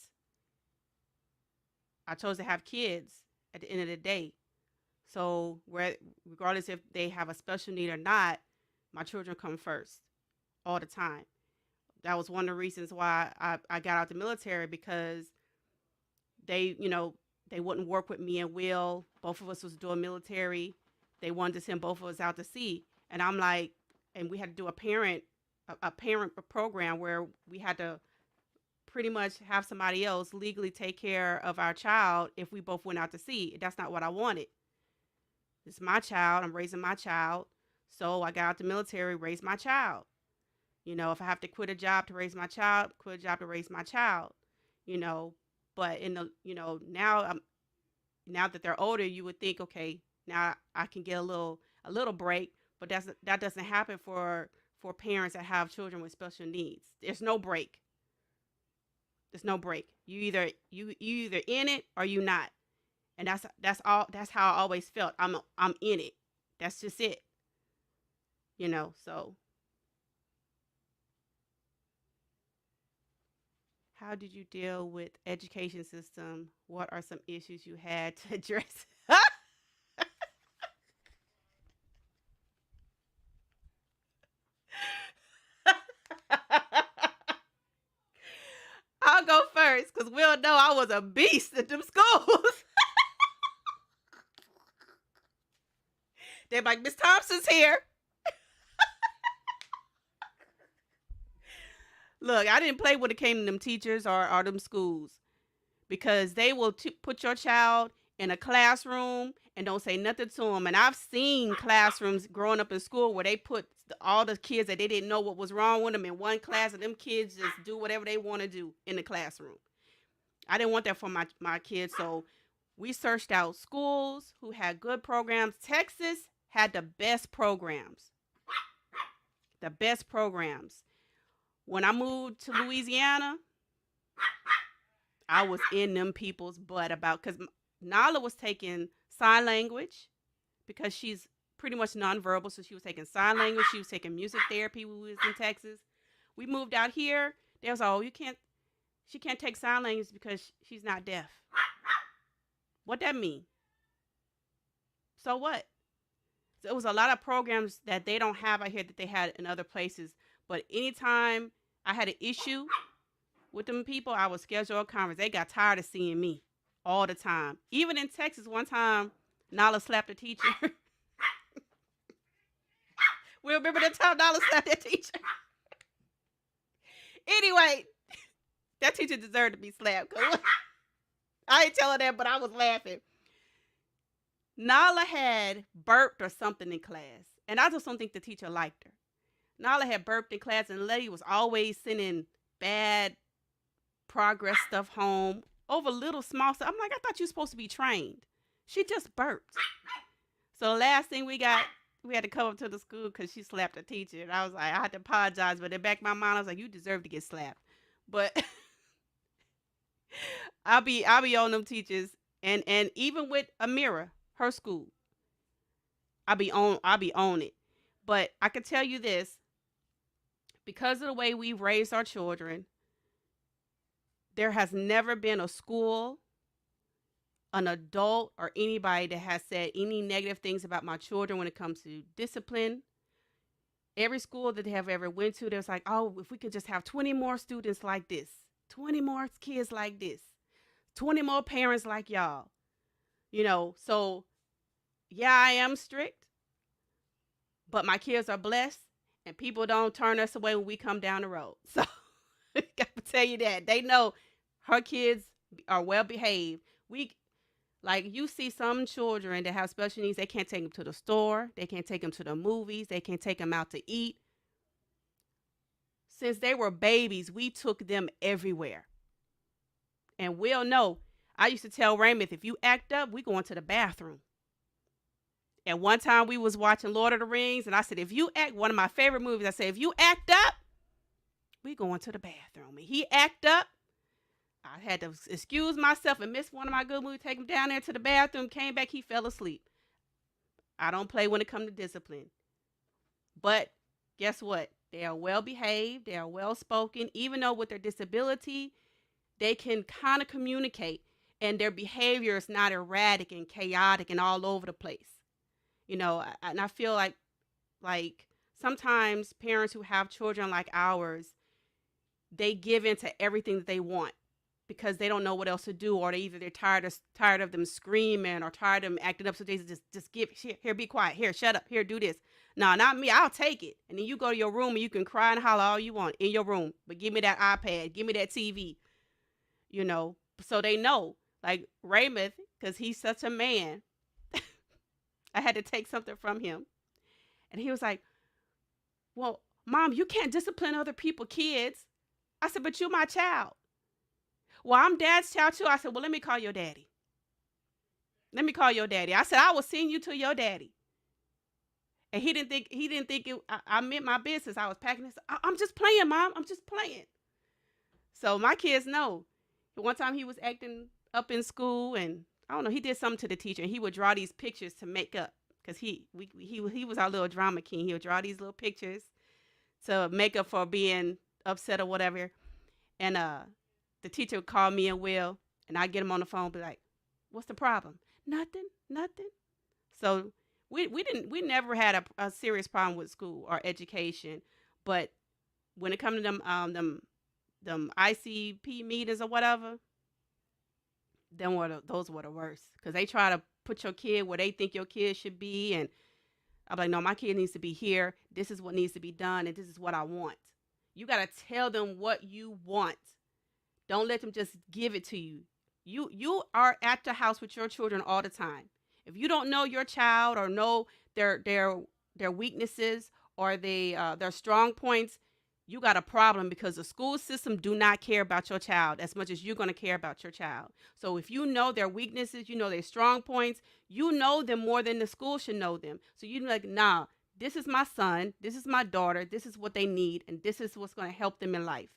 I chose to have kids at the end of the day. So regardless if they have a special need or not, my children come first all the time. That was one of the reasons why I got out the military, because they, they wouldn't work with me and Will. Both of us was doing military. They wanted to send both of us out to sea. And I'm like, and we had to do a parent program where we had to pretty much have somebody else legally take care of our child if we both went out to sea. That's not what I wanted. It's my child. I'm raising my child. So I got out the military, raised my child. If I have to quit a job to raise my child, quit a job to raise my child, but in the, now that they're older, you would think, okay, now I can get a little break, but that doesn't happen for parents that have children with special needs. There's no break. There's no break. You either in it or you not. And that's how I always felt. I'm in it. That's just it. So how did you deal with education system? What are some issues you had to address? I'll go first because we'll know I was a beast at them schools. They're like, Miss Thompson's here. Look, I didn't play when it came to them teachers or them schools, because they will put your child in a classroom and don't say nothing to them. And I've seen classrooms growing up in school where they put all the kids that they didn't know what was wrong with them in one class, and them kids just do whatever they want to do in the classroom. I didn't want that for my kids, so we searched out schools who had good programs. Texas had the best programs. The best programs. When I moved to Louisiana, I was in them people's butt because Nala was taking sign language because she's pretty much nonverbal. So she was taking sign language. She was taking music therapy when we was in Texas. We moved out here. They was she can't take sign language because she's not deaf. What that mean? So what? So it was a lot of programs that they don't have out here that they had in other places. But anytime I had an issue with them people, I would schedule a conference. They got tired of seeing me all the time. Even in Texas, one time, Nala slapped a teacher. We remember that time Nala slapped that teacher. Anyway, that teacher deserved to be slapped. I ain't telling that, but I was laughing. Nala had burped or something in class, and I just don't think the teacher liked her. Nala had burped in class, and the lady was always sending bad progress stuff home over little small stuff. I'm like, I thought you were supposed to be trained. She just burped. So the last thing we had to come up to the school because she slapped a teacher. And I was like, I had to apologize, but in the back of my mind, I was like, you deserve to get slapped. But I'll be on them teachers, and even with Amira, her school, I'll be on it. But I can tell you this, because of the way we've raised our children, there has never been a school, an adult, or anybody that has said any negative things about my children when it comes to discipline. Every school that they have ever went to, there's like, oh, if we could just have 20 more students like this, 20 more kids like this, 20 more parents like y'all. So yeah, I am strict, but my kids are blessed, and people don't turn us away when we come down the road. So I got to tell you that. They know her kids are well behaved. You see some children that have special needs, they can't take them to the store. They can't take them to the movies. They can't take them out to eat. Since they were babies, we took them everywhere. And we'll know. I used to tell Raymond, if you act up, we going to the bathroom. And one time we was watching Lord of the Rings, and I said, one of my favorite movies, I said, if you act up, we going to the bathroom. And he act up. I had to excuse myself and miss one of my good movies, take him down there to the bathroom, came back, he fell asleep. I don't play when it comes to discipline. But guess what? They are well behaved, they are well spoken, even though with their disability, they can kind of communicate and their behavior is not erratic and chaotic and all over the place. And I feel like sometimes parents who have children like ours, they give into everything that they want because they don't know what else to do, or they're tired of them screaming or tired of them acting up. So they just give here, be quiet, here, shut up, here, do this. No, not me. I'll take it. And then you go to your room and you can cry and holler all you want in your room, but give me that iPad, give me that TV. So they know. Like Raymond, because he's such a man, I had to take something from him, and he was like, "Well, Mom, you can't discipline other people's kids." I said, "But you're my child." "Well, I'm Dad's child too." I said, "Well, let me call your daddy. Let me call your daddy." I said, "I will send you to your daddy." And he didn't think I meant my business. I was packing this. I'm just playing, Mom. I'm just playing. So my kids know. One time he was acting up in school, and I don't know, he did something to the teacher, and he would draw these pictures to make up because he was our little drama king. He would draw these little pictures to make up for being upset or whatever. And the teacher would call me and Will, and I'd get him on the phone, be like, "What's the problem?" "Nothing, nothing." So we never had a serious problem with school or education, but when it comes to them ICP meetings or whatever, those were the worst, because they try to put your kid where they think your kid should be, and I'm like, "No, my kid needs to be here. This is what needs to be done, and this is what I want." You got to tell them what you want. Don't let them just give it to you. You are at the house with your children all the time. If you don't know your child or know their weaknesses or their strong points, you got a problem, because the school system do not care about your child as much as you're going to care about your child. So if you know their weaknesses, you know their strong points, you know them more than the school should know them. So you're like, "Nah, this is my son, this is my daughter, this is what they need, and this is what's going to help them in life."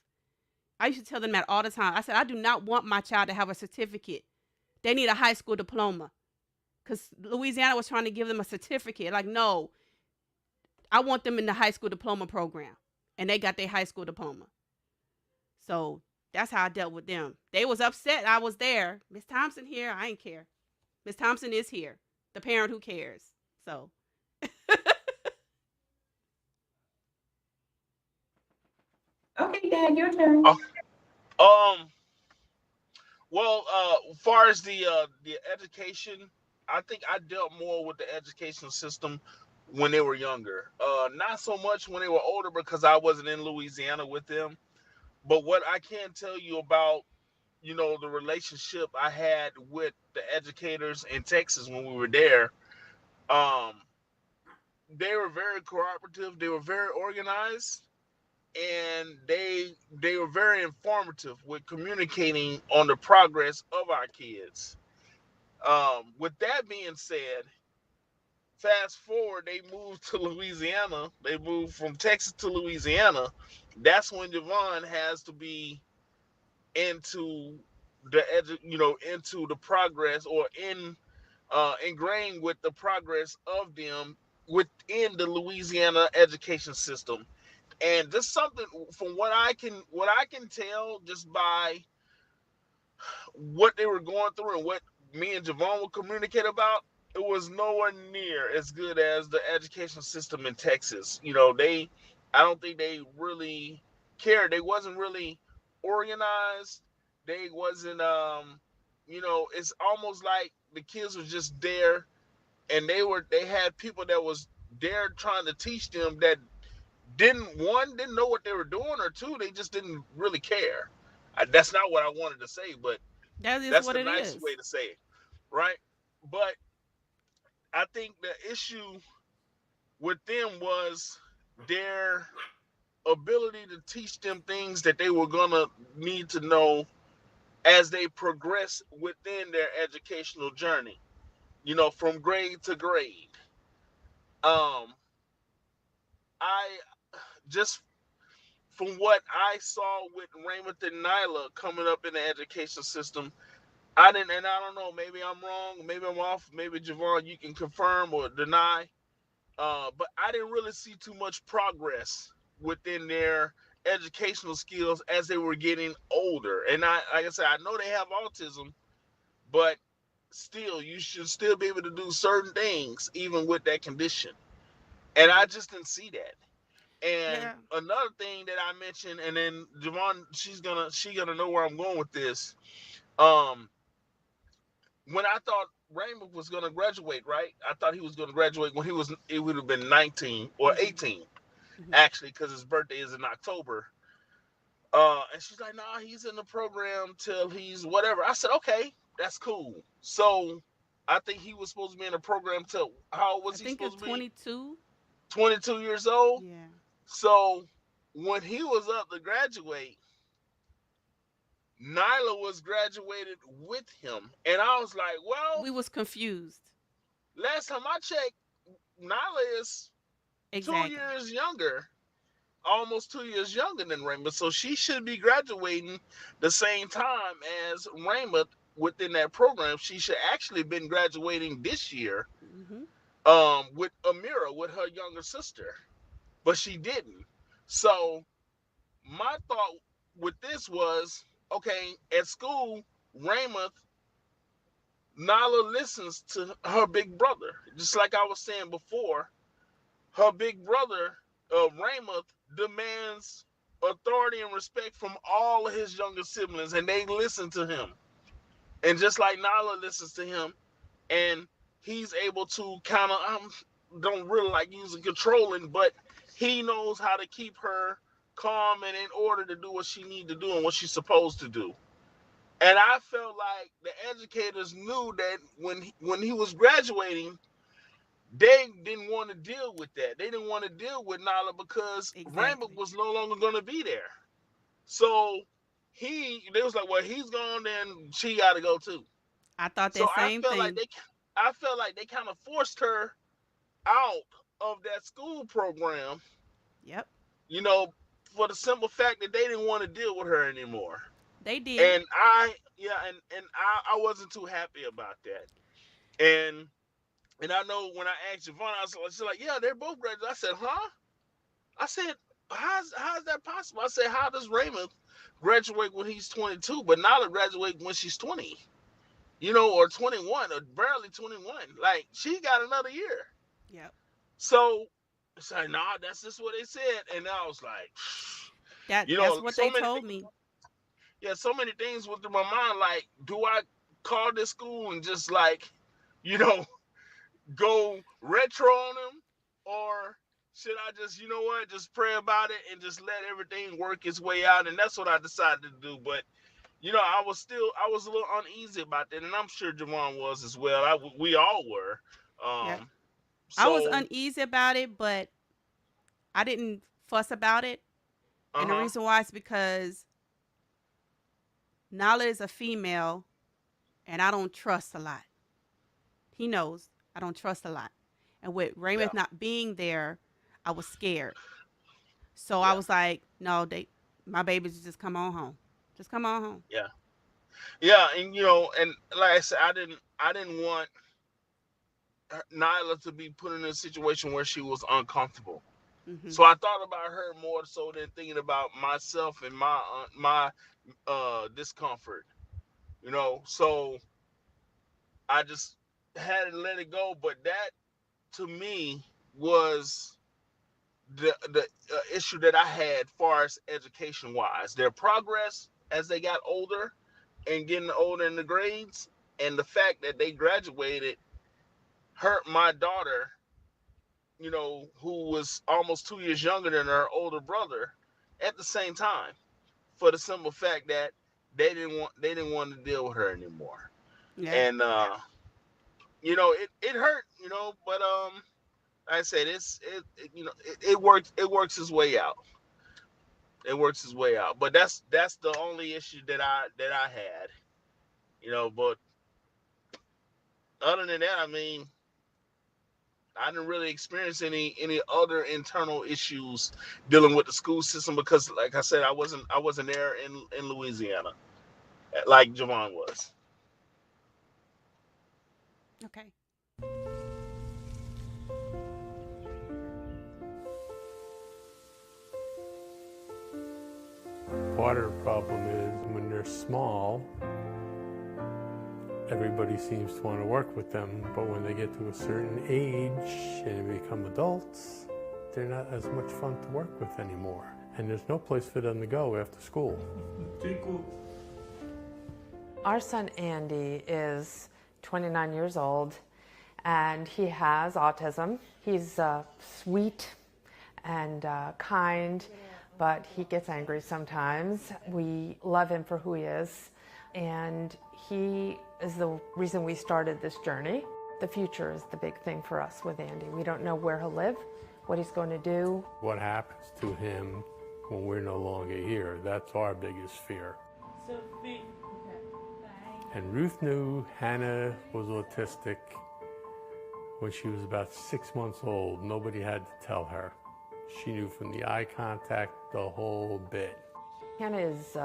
I used to tell them that all the time. I said, "I do not want my child to have a certificate. They need a high school diploma." Because Louisiana was trying to give them a certificate. Like, no, I want them in the high school diploma program. And they got their high school diploma. So that's how I dealt with them. They was upset I was there. "Miss Thompson here." I ain't care. Miss Thompson is here. The parent who cares. So. Okay, Dad, your turn. Um. Well, as far as the education, I think I dealt more with the education system when they were younger. Not so much when they were older, because I wasn't in Louisiana with them. But what I can tell you about, the relationship I had with the educators in Texas when we were there, um, they were very cooperative. They were very organized, and they were very informative with communicating on the progress of our kids. With that being said, fast forward, they moved to Louisiana. They moved from Texas to Louisiana. That's when Javon has to be into into the progress, or ingrained with the progress of them within the Louisiana education system. And just something from what I can tell, just by what they were going through and what me and Javon would communicate about, it was nowhere near as good as the education system in Texas. I don't think they really cared. They wasn't really organized. They wasn't, it's almost like the kids were just there, and they had people that was there trying to teach them that didn't know what they were doing, or two, they just didn't really care. That's not what I wanted to say, but That is that's what the it nice is. way to say it, right? But I think the issue with them was their ability to teach them things that they were gonna need to know as they progress within their educational journey, from grade to grade. Um, I just From what I saw with Raymond and Nyla coming up in the education system, I didn't, and I don't know. Maybe I'm wrong. Maybe I'm off. Maybe Javon, you can confirm or deny. But I didn't really see too much progress within their educational skills as they were getting older. And like I said, I know they have autism, but still, you should still be able to do certain things even with that condition. And I just didn't see that. And Yeah. another thing that I mentioned, and then Javon, she gonna know where I'm going with this. Um, when I thought Raymond was gonna graduate, right? I thought he was gonna graduate when it would have been 19 or Mhm. 18, Mhm. actually, because his birthday is in October. And she's like, nah, he's in the program till he's whatever. I said, okay, that's cool. So I think he was supposed to be in the program till how old I was he think supposed it's to be? 22. 22 years old. Yeah. So when he was up to graduate, Nyla was graduated with him. And I was like, well, We was confused. last time I checked, Nyla is two Exactly. years younger, almost 2 years younger than Raymond. So she should be graduating the same time as Raymond within that program. She should actually have been graduating this year Mhm. with Amira, with her younger sister. But she didn't. So my thought with this was, okay, at school, Raymond, Nala listens to her big brother. Just like I was saying before, her big brother, Raymond, demands authority and respect from all of his younger siblings, and they listen to him. And just like Nala listens to him, and he's able to kind of, I don't really like using controlling, but he knows how to keep her calm and in order to do what she needs to do and what she's supposed to do. And I felt like the educators knew that when he was graduating, they didn't want to deal with that. They didn't want to deal with Nala because Rambert Exactly. was no longer going to be there. So they was like, well, he's gone, then she got to go too. I thought So that same thing. I felt like they kind of forced her out of that school program, Yep. you know, for the simple fact that they didn't want to deal with her anymore. They did. And I wasn't too happy about that. And I know when I asked Yvonne, I was like, yeah, they're both graduates. I said, huh? I said, how's that possible? I said, how does Raymond graduate when he's 22, but Nala graduate when she's 20? Or 21, or barely 21. Like, she got another year. Yep. So it's like, nah, that's just what they said. And I was like, That's what so they many told things, me. yeah, so many things went through my mind. Like, do I call this school and just like, you know, go retro on them? Or should I just, just pray about it and just let everything work its way out? And that's what I decided to do. But I was a little uneasy about that, and I'm sure Javon was as well. We all were. Yep. Um, I was so, uneasy about it, but I didn't fuss about it. uh And the huh, reason why is because Nala is a female and I don't trust a lot. He knows I don't trust a lot. And with yeah, Raymond not being there, I was scared. So I yeah, was like, no, my babies just come on home. Just come on home. yeah, yeah, and and like I said, I didn't want Nyla to be put in a situation where she was uncomfortable. Hmm. So I thought about her more so than thinking about myself and my discomfort. So I just had to let it go. But that to me was the issue that I had, far as education wise, their progress as they got older and getting older in the grades, and the fact that they graduated hurt my daughter, who was almost 2 years younger than her older brother, at the same time, for the simple fact that they didn't want to deal with her anymore. Yeah. And it hurt, but like I said, it works its way out. It works its way out. But that's the only issue that I had. But other than that, I mean, I didn't really experience any other internal issues dealing with the school system because, like I said, I wasn't there in Louisiana like Javon was. Okay. Part of the problem is when they're small, everybody seems to want to work with them, but when they get to a certain age and they become adults, they're not as much fun to work with anymore. And there's no place for them to go after school. Our son Andy is 29 years old and he has autism. He's sweet and kind, but he gets angry sometimes. We love him for who he is, and he is the reason we started this journey. The future is the big thing for us with Andy. We don't know where he'll live, what he's going to do. What happens to him when we're no longer here? That's our biggest fear. Sophie. And Ruth knew Hannah was autistic when she was about 6 months old. Nobody had to tell her. She knew from the eye contact, the whole bit. Hannah is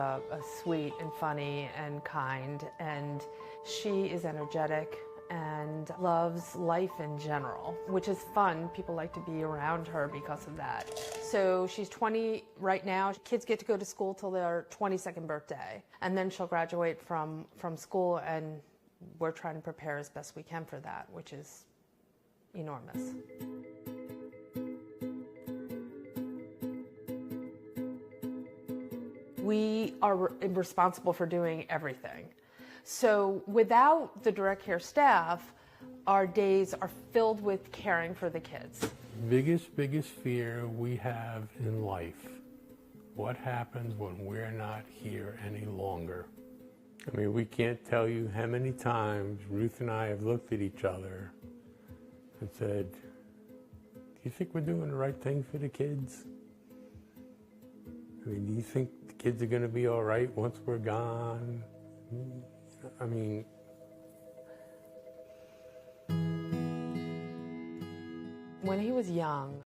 sweet and funny and kind, and she is energetic and loves life in general, which is fun. People like to be around her because of that. So she's 20 right now. Kids get to go to school till their 22nd birthday, and then she'll graduate from school, and we're trying to prepare as best we can for that, which is enormous. We are responsible for doing everything. So without the direct care staff, our days are filled with caring for the kids. Biggest fear we have in life. What happens when we're not here any longer? I mean, we can't tell you how many times Ruth and I have looked at each other and said, do you think we're doing the right thing for the kids? I mean, do you think the kids are going to be all right once we're gone? I mean... When he was young,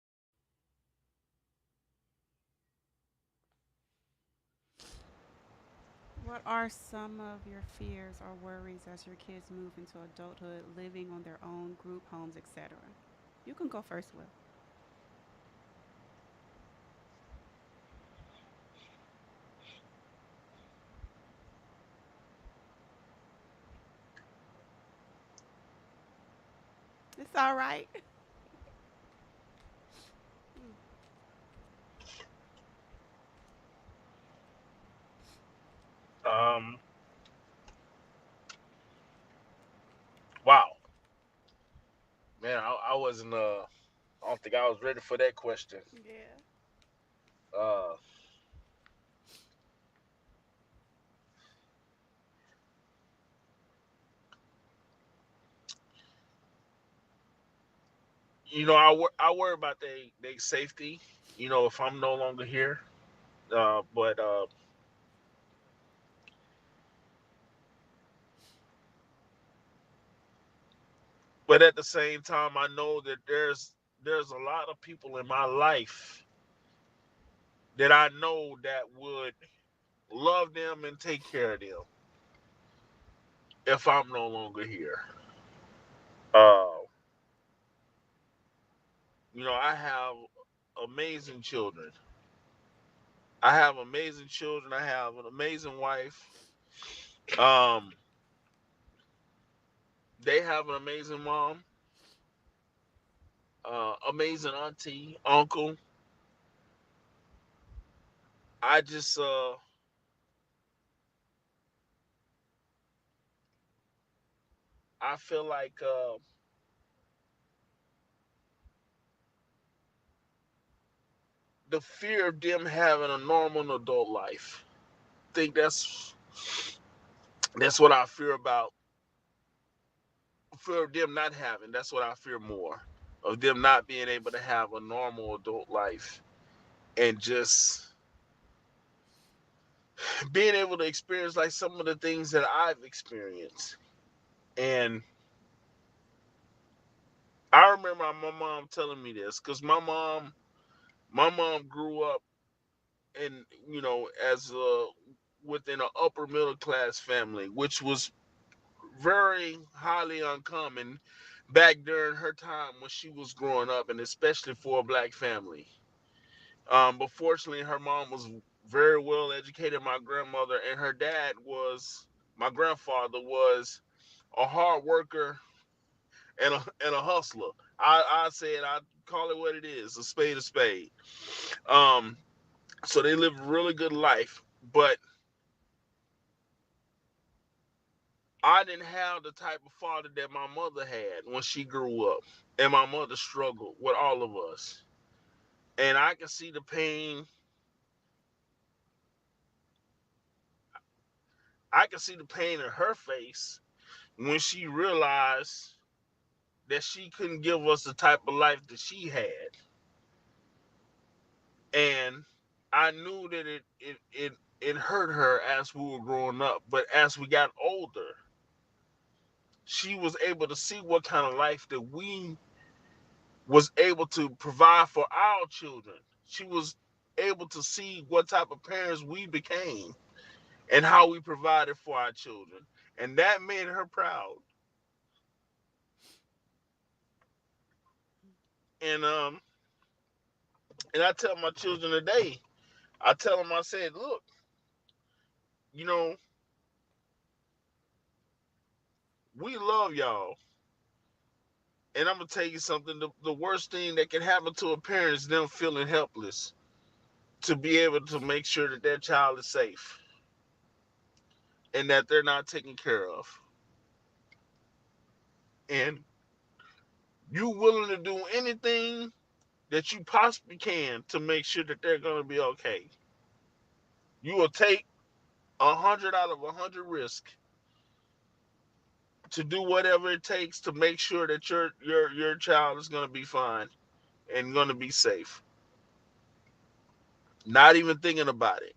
What are some of your fears or worries as your kids move into adulthood, living on their own, group homes, etc.? You can go first, Will. It's all right. Wow, man, I wasn't. I don't think I was ready for that question. Yeah. Uh, I worry about they safety. If I'm no longer here. But at the same time, I know that there's a lot of people in my life that I know that would love them and take care of them if I'm no longer here. Uh, I have amazing children. I have amazing children. I have an amazing wife. Um, they have an amazing mom, amazing auntie, uncle. I just I feel like the fear of them having a normal adult life. I think that's what I fear about. Fear of them not having. That's what I fear more. Of them not being able to have a normal adult life and just being able to experience like some of the things that I've experienced. And I remember my mom telling me this because my mom grew up in as within an upper middle class family, which was very highly uncommon back during her time when she was growing up, and especially for a black family. But fortunately, her mom was very well educated, my grandmother, and her dad was, my grandfather was a hard worker and a hustler. I said I call it what it is, a spade a spade. Um, so they lived a really good life, but I didn't have the type of father that my mother had when she grew up, and my mother struggled with all of us. And I can see the pain. I can see the pain in her face when she realized that she couldn't give us the type of life that she had. And I knew that it hurt her as we were growing up. But as we got older, she was able to see what kind of life that we was able to provide for our children. She was able to see what type of parents we became and how we provided for our children. And that made her proud. And and I tell my children today, I tell them, I said, look, you know, we love y'all. And I'm gonna tell you something, the worst thing that can happen to a parent is them feeling helpless to be able to make sure that their child is safe and that they're not taken care of. And you willing to do anything that you possibly can to make sure that they're gonna be okay. You will take 100 out of 100 risk to do whatever it takes to make sure that your child is gonna be fine and gonna be safe. Not even thinking about it.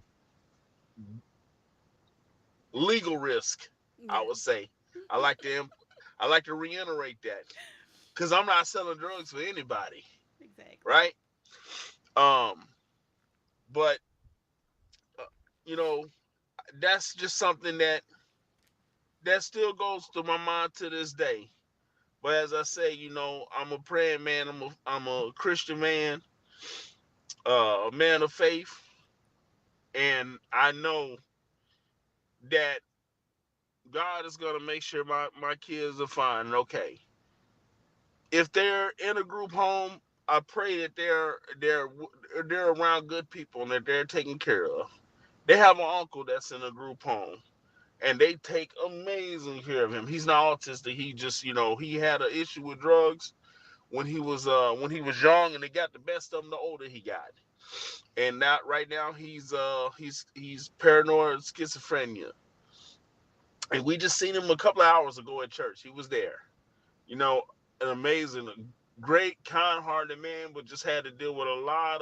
Legal risk, I Yes. would say. I like to I like to reiterate that because I'm not selling drugs for anybody, Exactly. right? Um, but uh, you know, that's just something that still goes through my mind to this day. But as I say, I'm a praying man. I'm a Christian man, a man of faith, and I know that God is gonna make sure my kids are fine and okay. If they're in a group home, I pray that they're around good people and that they're taken care of. They have an uncle that's in a group home, and they take amazing care of him. He's not autistic. He just, he had an issue with drugs when he was young, and they got the best of him the older he got. And not right now he's paranoid schizophrenia. And we just seen him a couple of hours ago at church. He was there. You know, an amazing, great, kind-hearted man, but just had to deal with a lot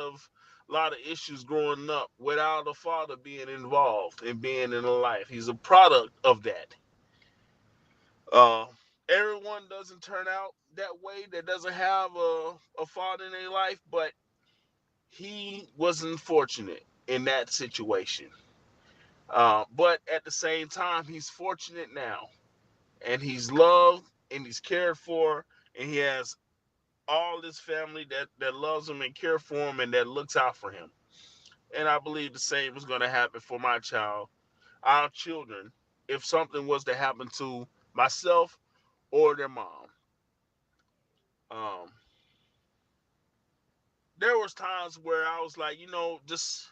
of issues growing up without a father being involved and being in a life. He's a product of that. Uh, Everyone doesn't turn out that way. That doesn't have a father in their life, but he wasn't fortunate in that situation. But at the same time, he's fortunate now, and he's loved and he's cared for, and he has all this family that loves him and care for him and that looks out for him. And I believe the same is going to happen for my child, our children, if something was to happen to myself or their mom. Um, there was times where I was like, just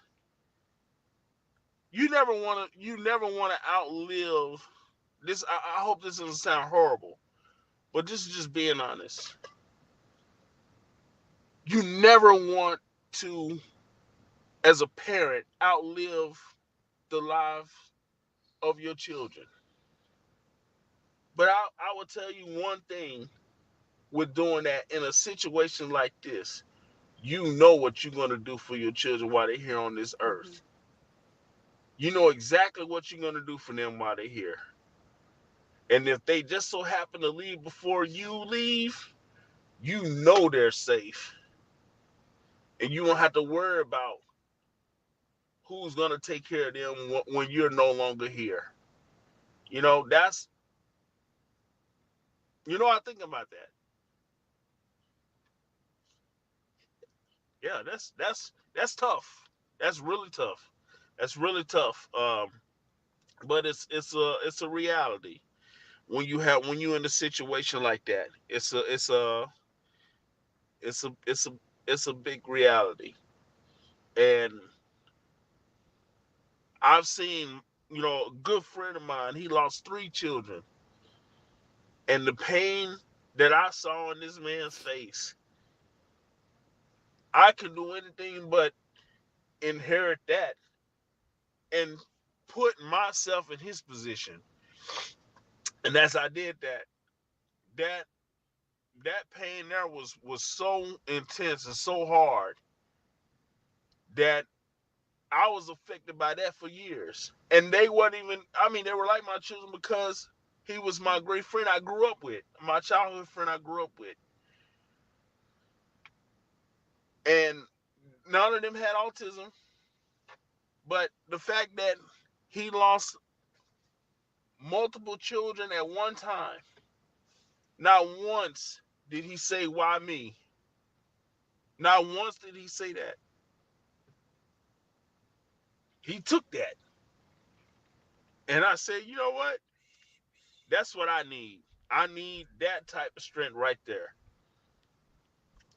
you never want to outlive this. I hope this doesn't sound horrible, but this is just being honest. You never want to, as a parent, outlive the life of your children. But I will tell you one thing with doing that in a situation like this, you know what you're going to do for your children while they're here on this Mm-hmm. earth. You know exactly what you're going to do for them while they're here. And if they just so happen to leave before you leave, you know they're safe. And you don't have to worry about who's going to take care of them when you're no longer here. That's I think about that. Yeah, that's tough. That's really tough. That's really tough. But it's a reality when you in a situation like that. It's a big reality. And I've seen, a good friend of mine, he lost three children. And the pain that I saw in this man's face, I can do anything but inherit that and put myself in his position. And as I did that, that that pain there was so intense and so hard that I was affected by that for years. And they weren't even, I mean, they were like my children because he was my great friend I grew up with, my childhood friend I grew up with. And none of them had autism, but the fact that he lost multiple children at one time, not once did he say, why me? Not once did he say that. He took that. And I said, you know what? That's what I need. I need that type of strength right there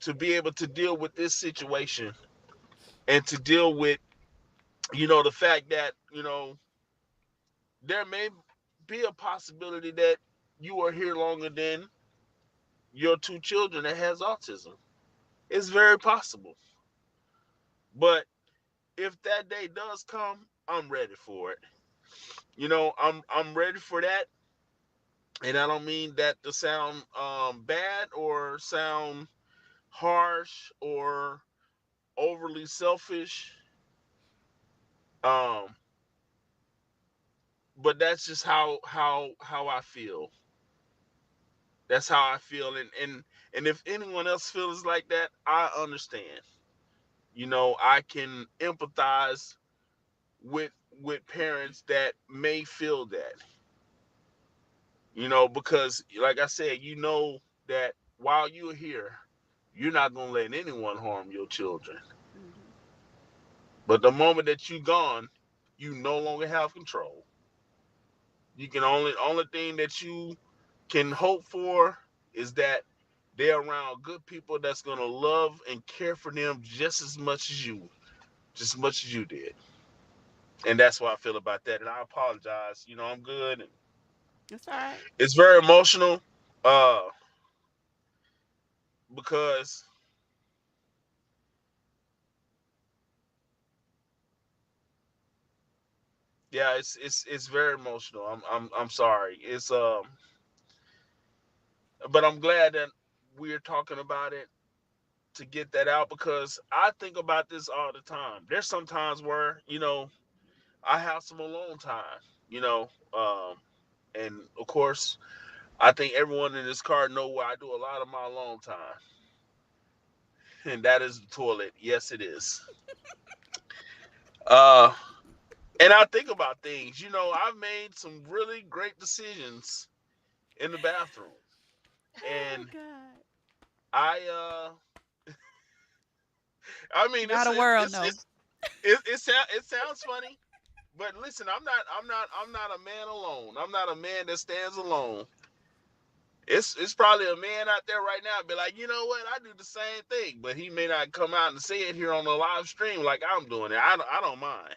to be able to deal with this situation and to deal with, the fact that, there may be a possibility that you are here longer than your two children that has autism. It's very possible. But if that day does come, I'm ready for it. I'm ready for that. And I don't mean that to sound bad or sound harsh or overly selfish. Um, but that's just how I feel. That's how I feel, and if anyone else feels like that, I understand. I can empathize with parents that may feel that. Because like I said, that while you're here, you're not gonna let anyone harm your children. Mm-hmm. But the moment that you're gone, you no longer have control. You can only thing that you can hope for is that they're around good people that's gonna love and care for them just as much as you did. And that's what I feel about that. And I apologize. I'm good. And That's all right. it's very emotional, uh, because yeah, it's very emotional. I'm sorry. But I'm glad that we're talking about it to get that out because I think about this all the time. There's some times where I have some alone time, you know, um, and of course, I think everyone in this car know where I do a lot of my alone time, and that is the toilet. Yes, it is. Uh, and I think about things. I've made some really great decisions in the bathroom, Oh and God. I, I mean, Not a world, no. it sounds funny, but listen, I'm not a man alone. I'm not a man that stands alone. It's probably a man out there right now be like, you know what, I do the same thing, but he may not come out and say it here on the live stream like I'm doing it. I don't mind.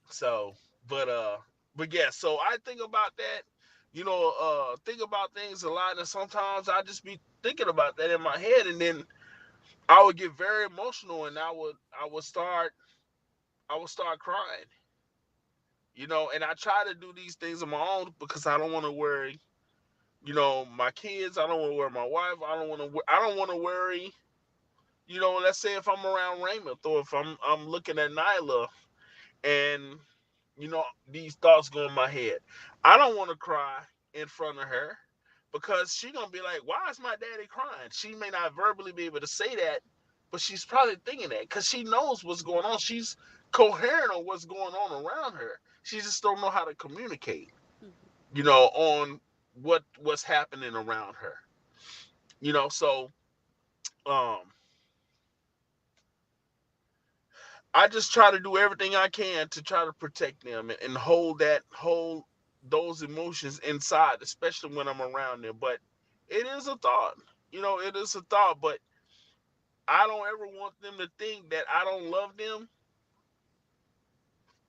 So, but yeah. So I think about that. Think about things a lot, and sometimes I just be thinking about that in my head, and then I would get very emotional, and I would start crying. And I try to do these things on my own because I don't want to worry my kids. I don't want to worry my wife. I don't want to worry. Let's say if I'm around Raymond or if I'm looking at Nyla and these thoughts go in my head. I don't want to cry in front of her because she's gonna be like, "Why is my daddy crying?" She may not verbally be able to say that, but she's probably thinking that because she knows what's going on. She's coherent on what's going on around her. She just don't know how to communicate. Mhm. On what's happening around her. So um I just try to do everything I can to try to protect them and hold those emotions inside, especially when I'm around them. But it is a thought. It is a thought, but I don't ever want them to think that I don't love them,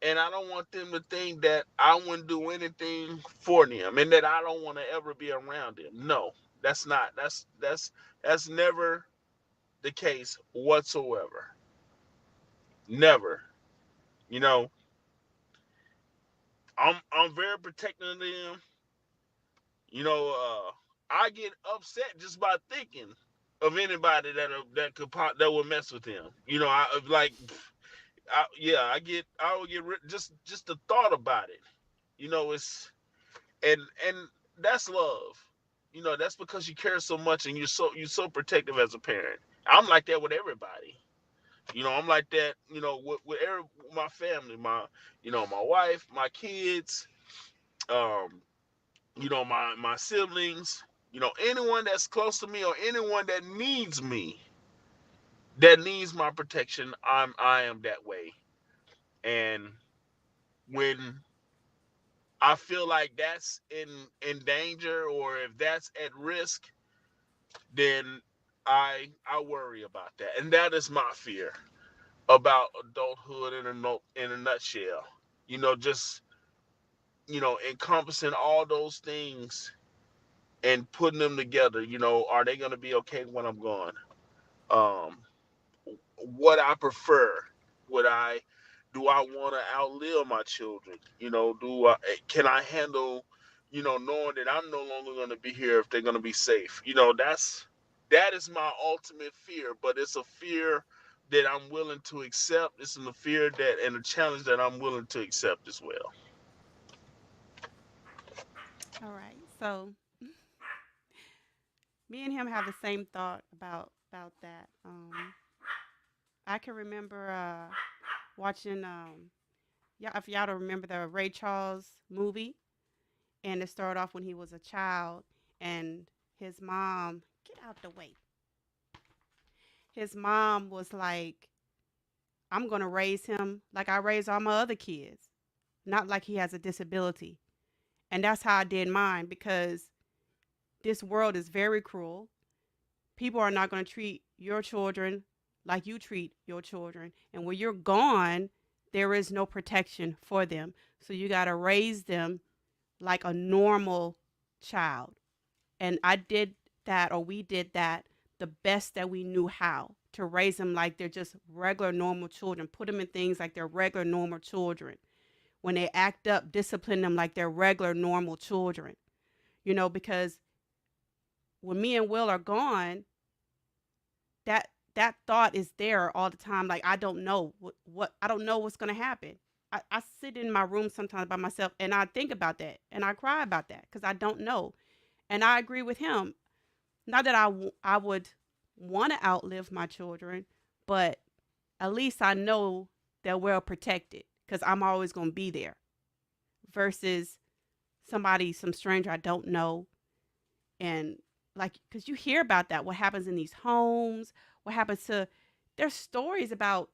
and I don't want them to think that I wouldn't do anything for them and that I don't want to ever be around them. No, that's not. That's never the case whatsoever. Never. You know, I'm very protective of them. I get upset just by thinking of anybody that would mess with them. I like, I would get just the thought about it. It's and that's love. That's because you care so much and you're so protective as a parent. I'm like that with everybody. I'm like that. With my family, my wife, my kids, um, my siblings, anyone that's close to me or anyone that needs me, that needs my protection. I am that way. And when I feel like that's in danger or if that's at risk, then I worry about that. And that is my fear about adulthood in a nutshell. Just encompassing all those things and putting them together. Are they going to be okay when I'm gone? Um, what I prefer? Would I do I want to outlive my children? Can I handle knowing that I'm no longer going to be here if they're going to be safe? That is my ultimate fear, but it's a fear that I'm willing to accept. It's a fear and a challenge that I'm willing to accept as well. All right. So me and him have the same thought about that. I can remember watching yeah, if y'all don't remember the Ray Charles movie, and it started off when he was a child, and his mom, get out the way. His mom was like, I'm gonna raise him like I raise all my other kids, not like he has a disability. And that's how I did mine, because this world is very cruel. People are not going to treat your children like you treat your children. And when you're gone, there is no protection for them. So you got to raise them like a normal child. And I did that, or we did that, the best that we knew how, to raise them like they're just regular, normal children. Put them in things like they're regular, normal children. When they act up, discipline them like they're regular, normal children. Because when me and Will are gone, that thought is there all the time. Like, I don't know what I don't know what's going to happen. I sit in my room sometimes by myself and I think about that and I cry about that because I don't know. And I agree with him. Not that I would want to outlive my children, but at least I know they're well protected because I'm always going to be there, versus some stranger I don't know. And like, because you hear about that, what happens in these homes, what happens to, there's stories about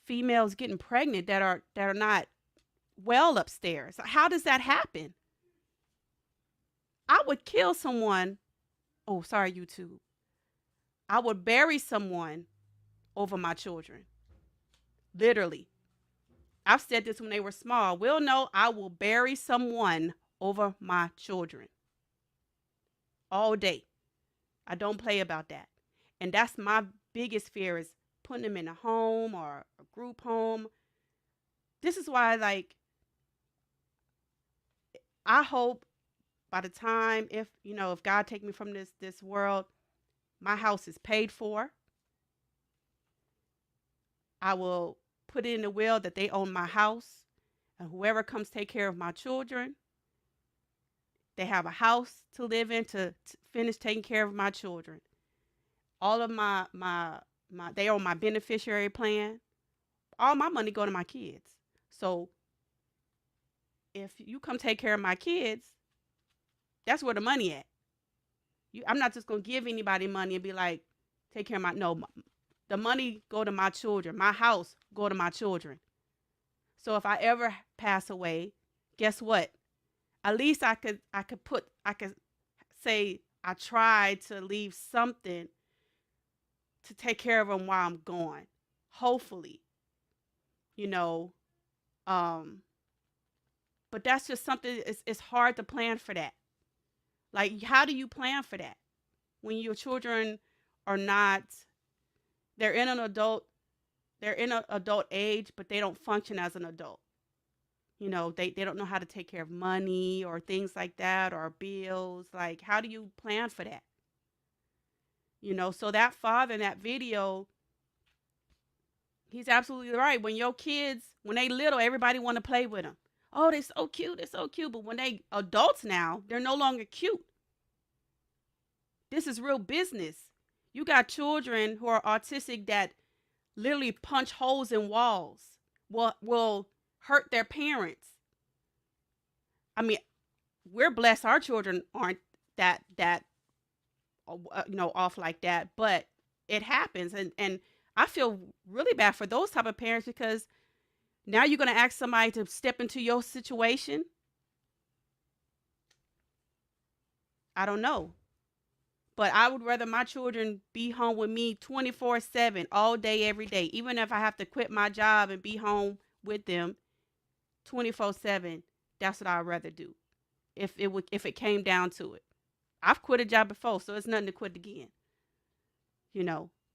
females getting pregnant that are not well upstairs. How does that happen? I would kill someone. Oh, sorry, YouTube. I would bury someone over my children. Literally. I've said this when they were small. Will know I will bury someone over my children all day. I don't play about that. And that's my biggest fear, is putting them in a home or a group home. This is why, like, I hope by the time, if God take me from this world, my house is paid for. I will put it in the will that they own my house, and whoever comes take care of my children, they have a house to live in to finish taking care of my children. All of my they own my beneficiary plan. All my money go to my kids. So if you come take care of my kids, that's where the money at. I'm not just going to give anybody money and be like, take care of my, no, the money go to my children. My house go to my children. So if I ever pass away, guess what? At least I could say I tried to leave something to take care of them while I'm gone. Hopefully, but that's just something, it's hard to plan for that. Like, how do you plan for that when your children are not, they're in an adult age, but they don't function as an adult. They don't know how to take care of money or things like that, or bills. Like, how do you plan for that? So that father in that video, he's absolutely right. When your kids, when they little, everybody want to play with them. Oh, they're so cute. They're so cute. But when they adults now, they're no longer cute. This is real business. You got children who are autistic that literally punch holes in walls, will hurt their parents. I mean, we're blessed our children aren't that off like that, but it happens. And I feel really bad for those type of parents, because now you're going to ask somebody to step into your situation. I don't know. But I would rather my children be home with me 24/7, all day, every day. Even if I have to quit my job and be home with them 24/7, that's what I'd rather do. If it came down to it. I've quit a job before, so it's nothing to quit again.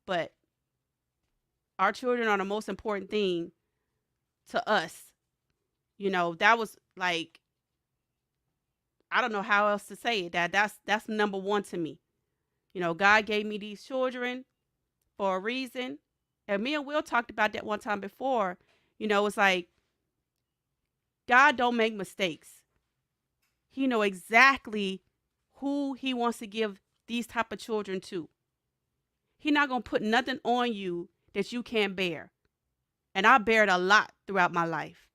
But our children are the most important thing to us. That was like, I don't know how else to say it. That's number one to me. God gave me these children for a reason. And me and Will talked about that one time before. It's like, God don't make mistakes. He know exactly who he wants to give these type of children to. He's not going to put nothing on you that you can't bear. And I bared a lot throughout my life.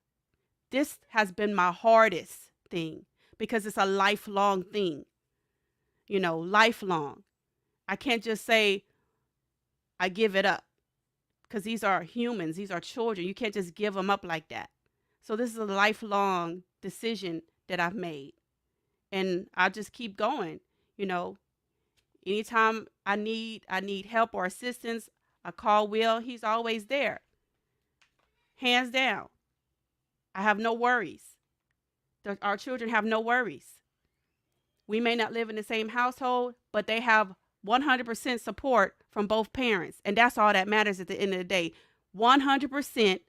This has been my hardest thing, because it's a lifelong thing. Lifelong. I can't just say I give it up, because these are humans. These are children. You can't just give them up like that. So this is a lifelong decision that I've made. And I just keep going. Anytime I need help or assistance, I call Will. He's always there. Hands down. I have no worries. Our children have no worries. We may not live in the same household, but they have 100% support from both parents. And that's all that matters at the end of the day. 100%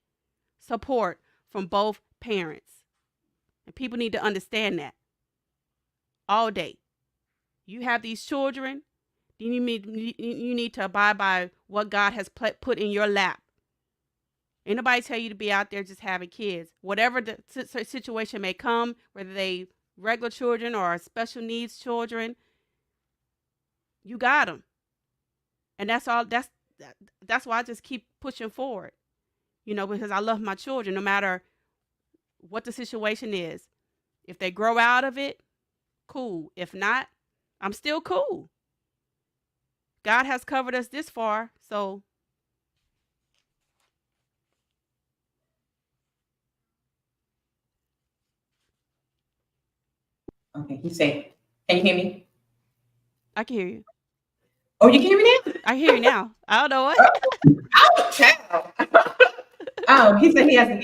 support from both parents. And people need to understand that. All day. You have these children, you need to abide by what God has put in your lap. Ain't nobody tell you to be out there just having kids. Whatever the situation may come, whether they regular children or special needs children, you got them. And that's all. That's why I just keep pushing forward, because I love my children no matter what the situation is. If they grow out of it, cool. If not, I'm still cool. God has covered us this far, so. Okay, you say, can you hear me? I can hear you. Oh, you can hear me now? I hear you now. I don't know what. Oh, child. He said he has to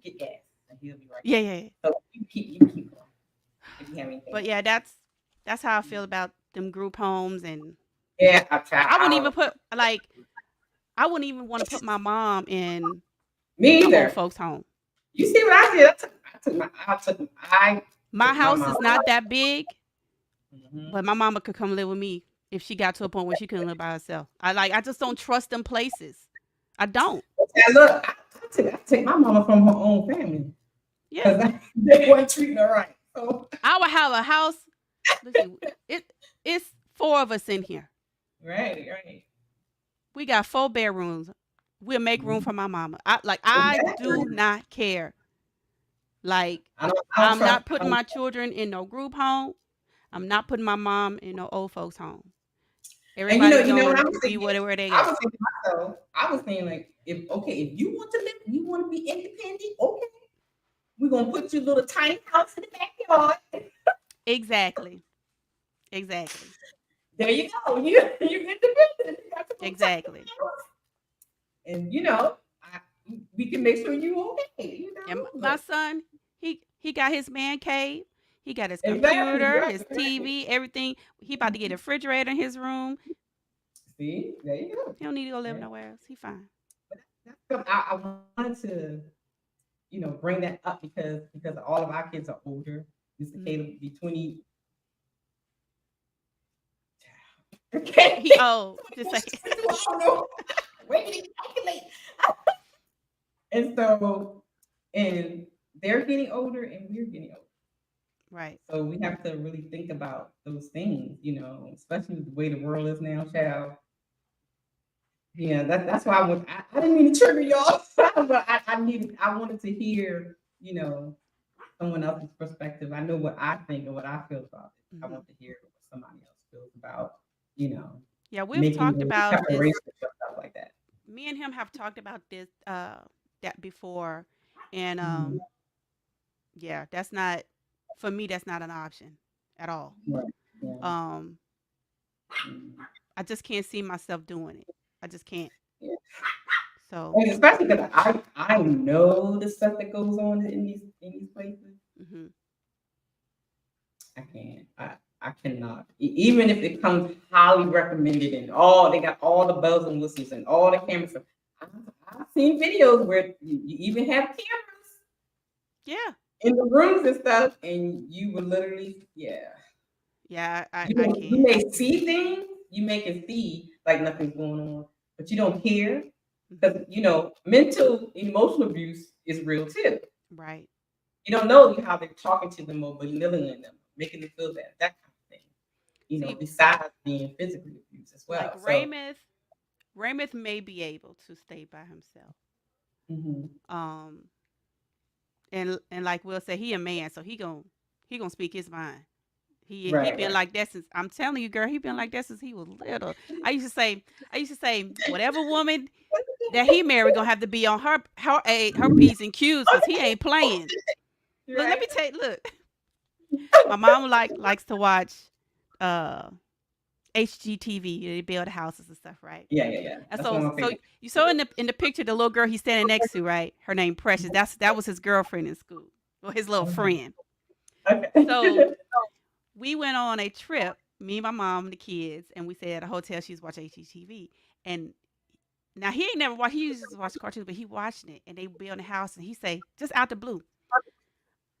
get gas. And he'll be right. Yeah. So you keep going. If you have anything. But yeah, that's how I feel about them group homes. And yeah, I wouldn't even I wouldn't even want to put my mom in me either. Old folks home. You see what I did? My house is not that big, but my mama could come live with me if she got to a point where she couldn't live by herself. I just don't trust them places. I don't. And look, I take my mama from her own family. Yeah, they weren't treating her right. So I would have a house. Listen, it's 4 of us in here. Right. We got 4 bedrooms. We'll make room for my mama. I do not care. Like, I don't I'm trust. not putting my children in no group home. I'm not putting my mom in no old folks home. And Everybody you know what I going was to be thinking? whatever they I got. was thinking myself. I was saying like, if you want to live, you want to be independent. Okay, we're gonna put your little tiny house in the backyard. Exactly. Exactly. There you go. You're independent. You got your little tiny Exactly. house. And you know, we can make sure you okay. You And know, my but son, he got his man cave. He got his exactly, computer, right, his exactly. TV, everything. He about to get a refrigerator in his room. See, there you go. He don't need to go live Yeah. nowhere else. He fine. That's something I wanted to, bring that up because all of our kids are older. Mr. Caleb will be 20. Okay. He just like I don't know. Wait to calculate. And so, and they're getting older and we're getting older. right. So we have to really think about those things, especially with the way the world is now, child. Yeah, that's why I didn't mean to trigger y'all, but I wanted to hear, someone else's perspective. I know what I think and what I feel about it. I want to hear what somebody else feels about, Yeah, we've making talked the about this. separation and stuff like that. Me and him have talked about this that before, and yeah, that's not for me. That's not an option at all. Right. Yeah. Um, Mhm. I just can't see myself doing it. I just can't. Yeah. So, And especially because I know the stuff that goes on in these places. hmm I can't. I cannot. Even if it comes highly recommended and all they got all the bells and whistles and all the cameras. I've seen videos where you even have cameras yeah, in the rooms and stuff, and you would literally, yeah, I you can't. may see things, you may can see like nothing's going on, but you don't hear because mental emotional abuse is real too. Right. You don't know how they're talking to them or belittling them, making them feel bad, that kind of thing. See, Besides being physically abused as like well. So, Raymond may be able to stay by himself. mhm. Um, and like Will said, he a man, so he gonna speak his mind. He Right, been right. like that since I'm telling you, girl. He been like that since he was little. I used to say, whatever woman that he married gonna have to be on her p's and q's because he ain't playing. Look, let Right. me tell you. Look, my mom likes to watch uh HGTV. They build houses and stuff, right? Yeah, yeah, yeah. And That's one of my so favorites. you saw in the picture the little girl he's standing next to, right? Her name Precious. That was his girlfriend in school, or his little friend. Okay. So we went on a trip, me, my mom, and the kids, and we stayed at a hotel. She was watching HGTV, and now he ain't never watched. He used to watch cartoons, but he watching it, and they build a house, and he say just out the blue,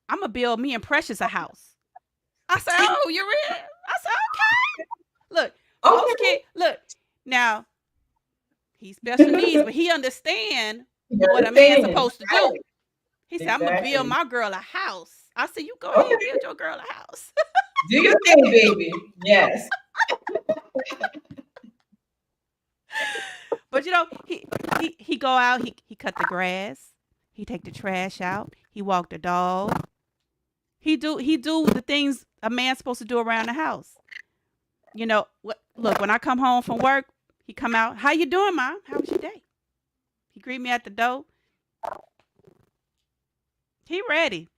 "I'm gonna build me and Precious a house." I said, "Oh, you real?" I said, "Okay." Look, most Okay. kid, look now. He's special needs, but he understand You what a man's understand. supposed to do. He said, "I'm gonna build Exactly. my girl a house." I said, "You go Okay. ahead, build your girl a house." Do your thing, baby. Yes. But he go out, he cut the grass, he take the trash out, he walk the dog. He do the things a man's supposed to do around the house. Look, when I come home from work, he come out, "How you doing, Mom? How was your day?" He greet me at the door. He ready.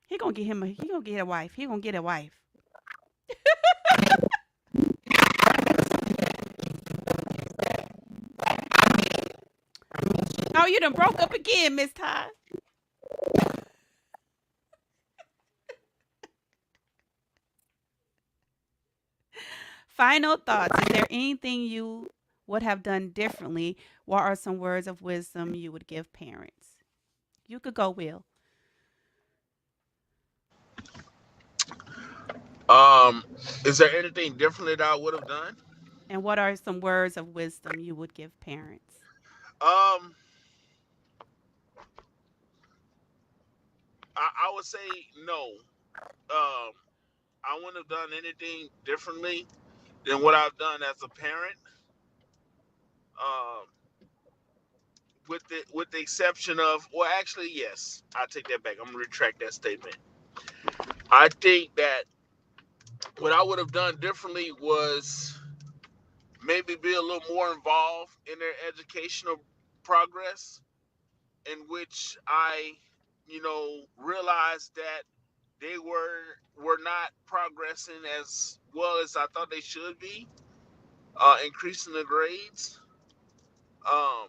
He gonna get a wife. He gonna get a wife. Oh, you done broke up again, Miss Ty. Final thoughts. Is there anything you would have done differently? What are some words of wisdom you would give parents? You could go, Will. Um, is there anything differently that I would have done? And what are some words of wisdom you would give parents? Um, I would say no. I wouldn't have done anything differently than what I've done as a parent. Um, with the exception of, well, actually, yes, I take that back. I'm gonna retract that statement. I think that what I would have done differently was maybe be a little more involved in their educational progress, in which I, realized that they were not progressing as well as I thought they should be, increasing the grades. Um,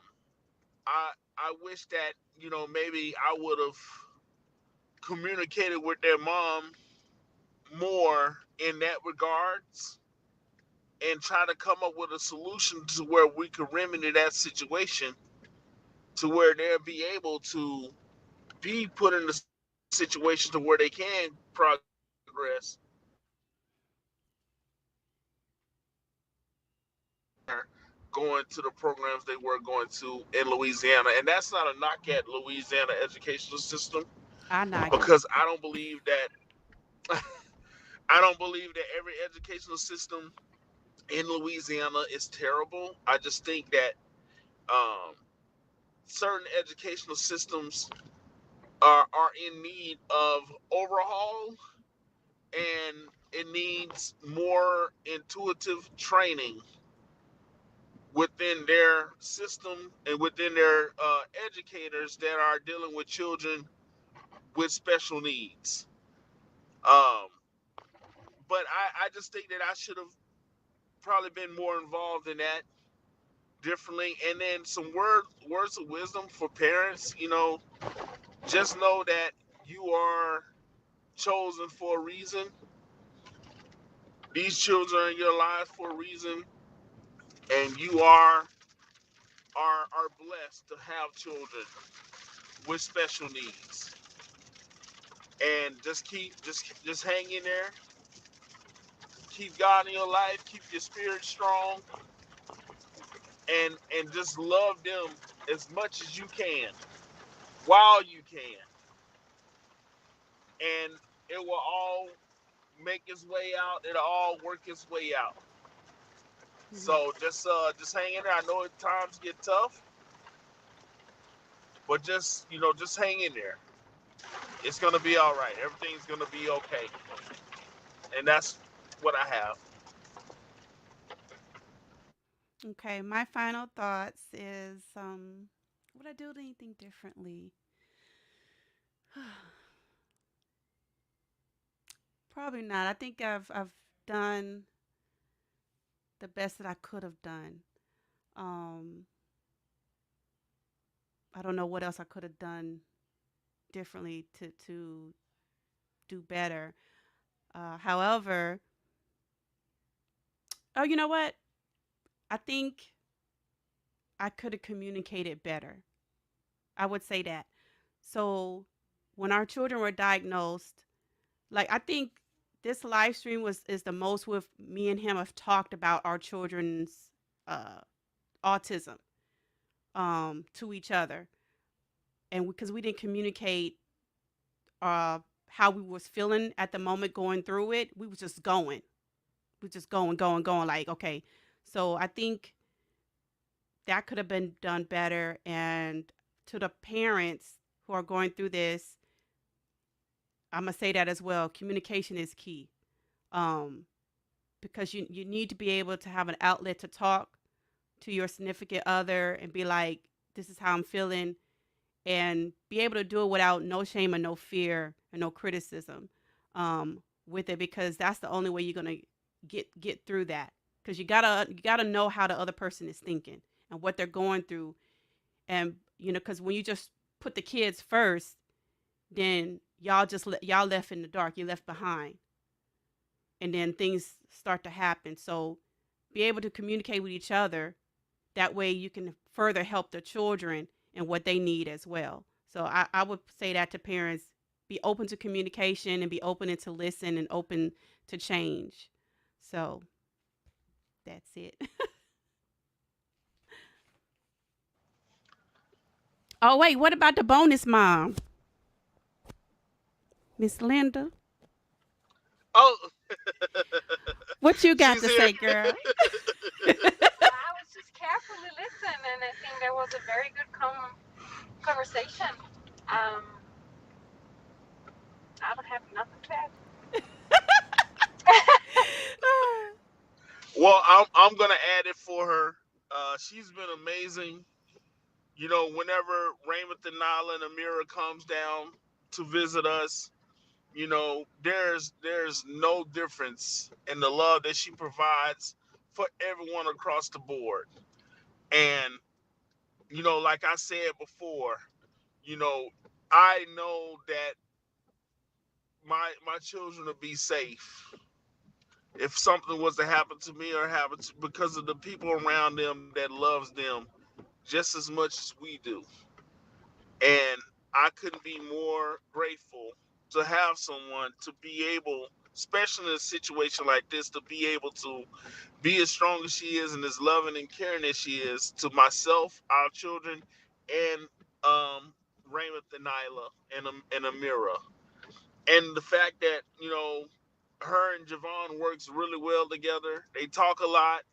I wish that maybe I would have communicated with their mom more in that regards, and try to come up with a solution to where we could remedy that situation, to where they'll be able to be put in the situation to where they can progress going to the programs they were going to in Louisiana. And that's not a knock at Louisiana educational system, I knock it. because I don't believe that I don't believe that every educational system in Louisiana is terrible. I just think that um, certain educational systems are in need of overhaul, and it needs more intuitive training within their system and within their educators that are dealing with children with special needs. Um, but I just think that I should have probably been more involved in that differently. And then some words of wisdom for parents. Just know that you are chosen for a reason. These children are in your lives for a reason, and you are blessed to have children with special needs. And just hang in there. Keep God in your life. Keep your spirit strong, and just love them as much as you can while you can, and it will all make its way out. It'll all work its way out. So just hang in there. I know at times get tough, but just hang in there. It's gonna be all right. Everything's gonna be okay, and that's what I have. Okay, my final thoughts is would I do anything differently? Probably not. I think I've done the best that I could have done. Um, I don't know what else I could have done differently to do better. However, oh, you know what? I think I could have communicated better. I would say that. So when our children were diagnosed, like I think this live stream is the most with me and him have talked about our children's uh, autism to each other, and because we didn't communicate how we was feeling at the moment going through it, we was just going, going. Like, okay, so I think that could have been done better. And to the parents who are going through this, I'm gonna say that as well. Communication is key, because you need to be able to have an outlet to talk to your significant other and be like, "This is how I'm feeling," and be able to do it without no shame and no fear and no criticism with it, because that's the only way you're gonna get through that. Because you gotta know how the other person is thinking and what they're going through, and because when you just put the kids first, then y'all left in the dark. You left behind, and then things start to happen. So be able to communicate with each other. That way you can further help the children and what they need as well. So I would say that to parents: be open to communication and be open to listen and open to change. So that's it. Oh, wait, what about the bonus mom? Miss Linda? Oh, What you got she's to here. say, girl? I was just actually listened, and I think that was a very good conversation. I don't have nothing to add. Well, I'm gonna add it for her. She's been amazing. You know, whenever Raymond and Nala and Amira comes down to visit us, you know, there's no difference in the love that she provides for everyone across the board. And you know, like I said before, you know, I know that my children will be safe if something was to happen to me or happen to, because of the people around them that loves them just as much as we do. And I couldn't be more grateful to have someone to be able, especially in a situation like this, to be able to be as strong as she is and as loving and caring as she is to myself, our children, and Raymond and Nyla and Amira. And the fact that, you know, her and Javon works really well together. They talk a lot.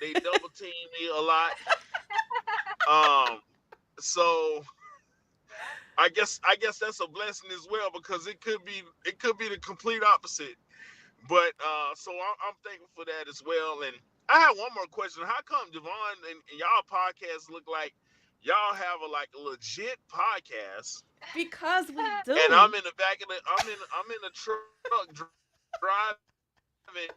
They double team me a lot. So I guess that's a blessing as well, because it could be the complete opposite. But so I'm thankful for that as well. And I have one more question. How come Javon and y'all podcasts look like y'all have a legit podcast? Because we do. And I'm in the back of the I'm in the truck driving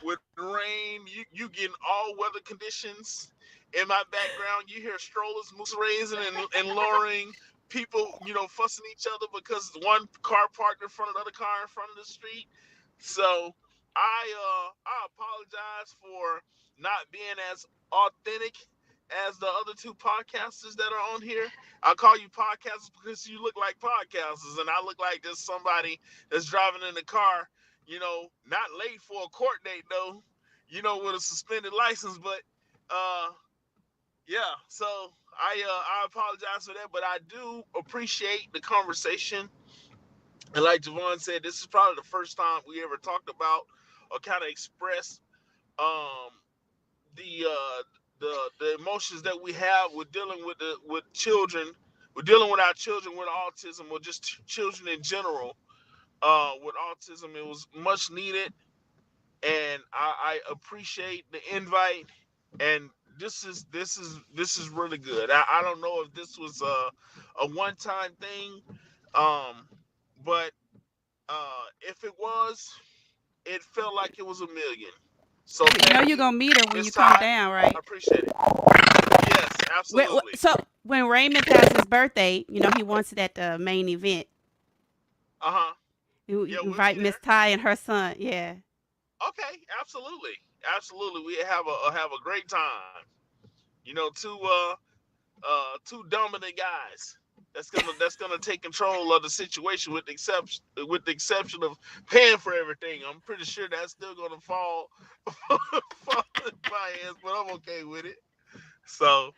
with rain. You getting all weather conditions. In my background, you hear strollers, moose raising and lowering. People, you know, fussing each other because one car parked in front of the other car in front of the street. So I apologize for not being as authentic as the other two podcasters that are on here. I call you podcasters because you look like podcasters, and I look like just somebody that's driving in the car, you know, not late for a court date though, you know, with a suspended license. But yeah, so I apologize for that, but I do appreciate the conversation. And like Javon said, this is probably the first time we ever talked about or kind of expressed the emotions that we have with dealing with children. We're dealing with our children with autism, or just children in general with autism. It was much needed, and I appreciate the invite. And this is really good. I don't know if this was a one-time thing, but if it was, it felt like it was a million. So you know you're gonna meet her when you come down, right? I appreciate it. Yes, absolutely. So when Raymond has his birthday, you know he wants it at the main event. You invite Miss Ty and her son. Yeah. Okay, absolutely. We have a great time. You know, two dominant guys. That's gonna take control of the situation, with the exception of paying for everything. I'm pretty sure that's still gonna fall in my hands, but I'm okay with it. So,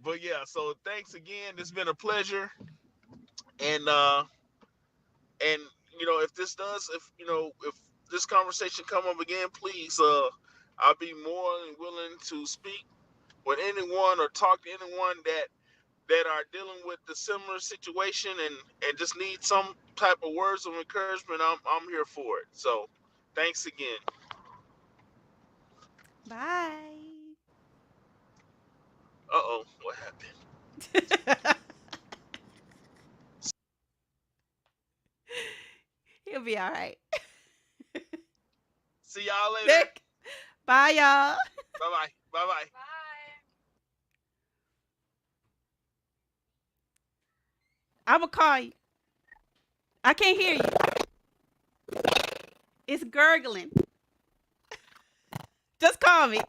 but yeah. So thanks again. It's been a pleasure. And you know, if this conversation come up again, please, I'll be more than willing to speak with anyone or talk to anyone that are dealing with the similar situation and just need some type of words of encouragement. I'm here for it. So thanks again. Bye. What happened? He'll be all right. See y'all later. Bye, y'all. Bye-bye. Bye-bye. Bye. I'm going to call you. I can't hear you. It's gurgling. Just call me.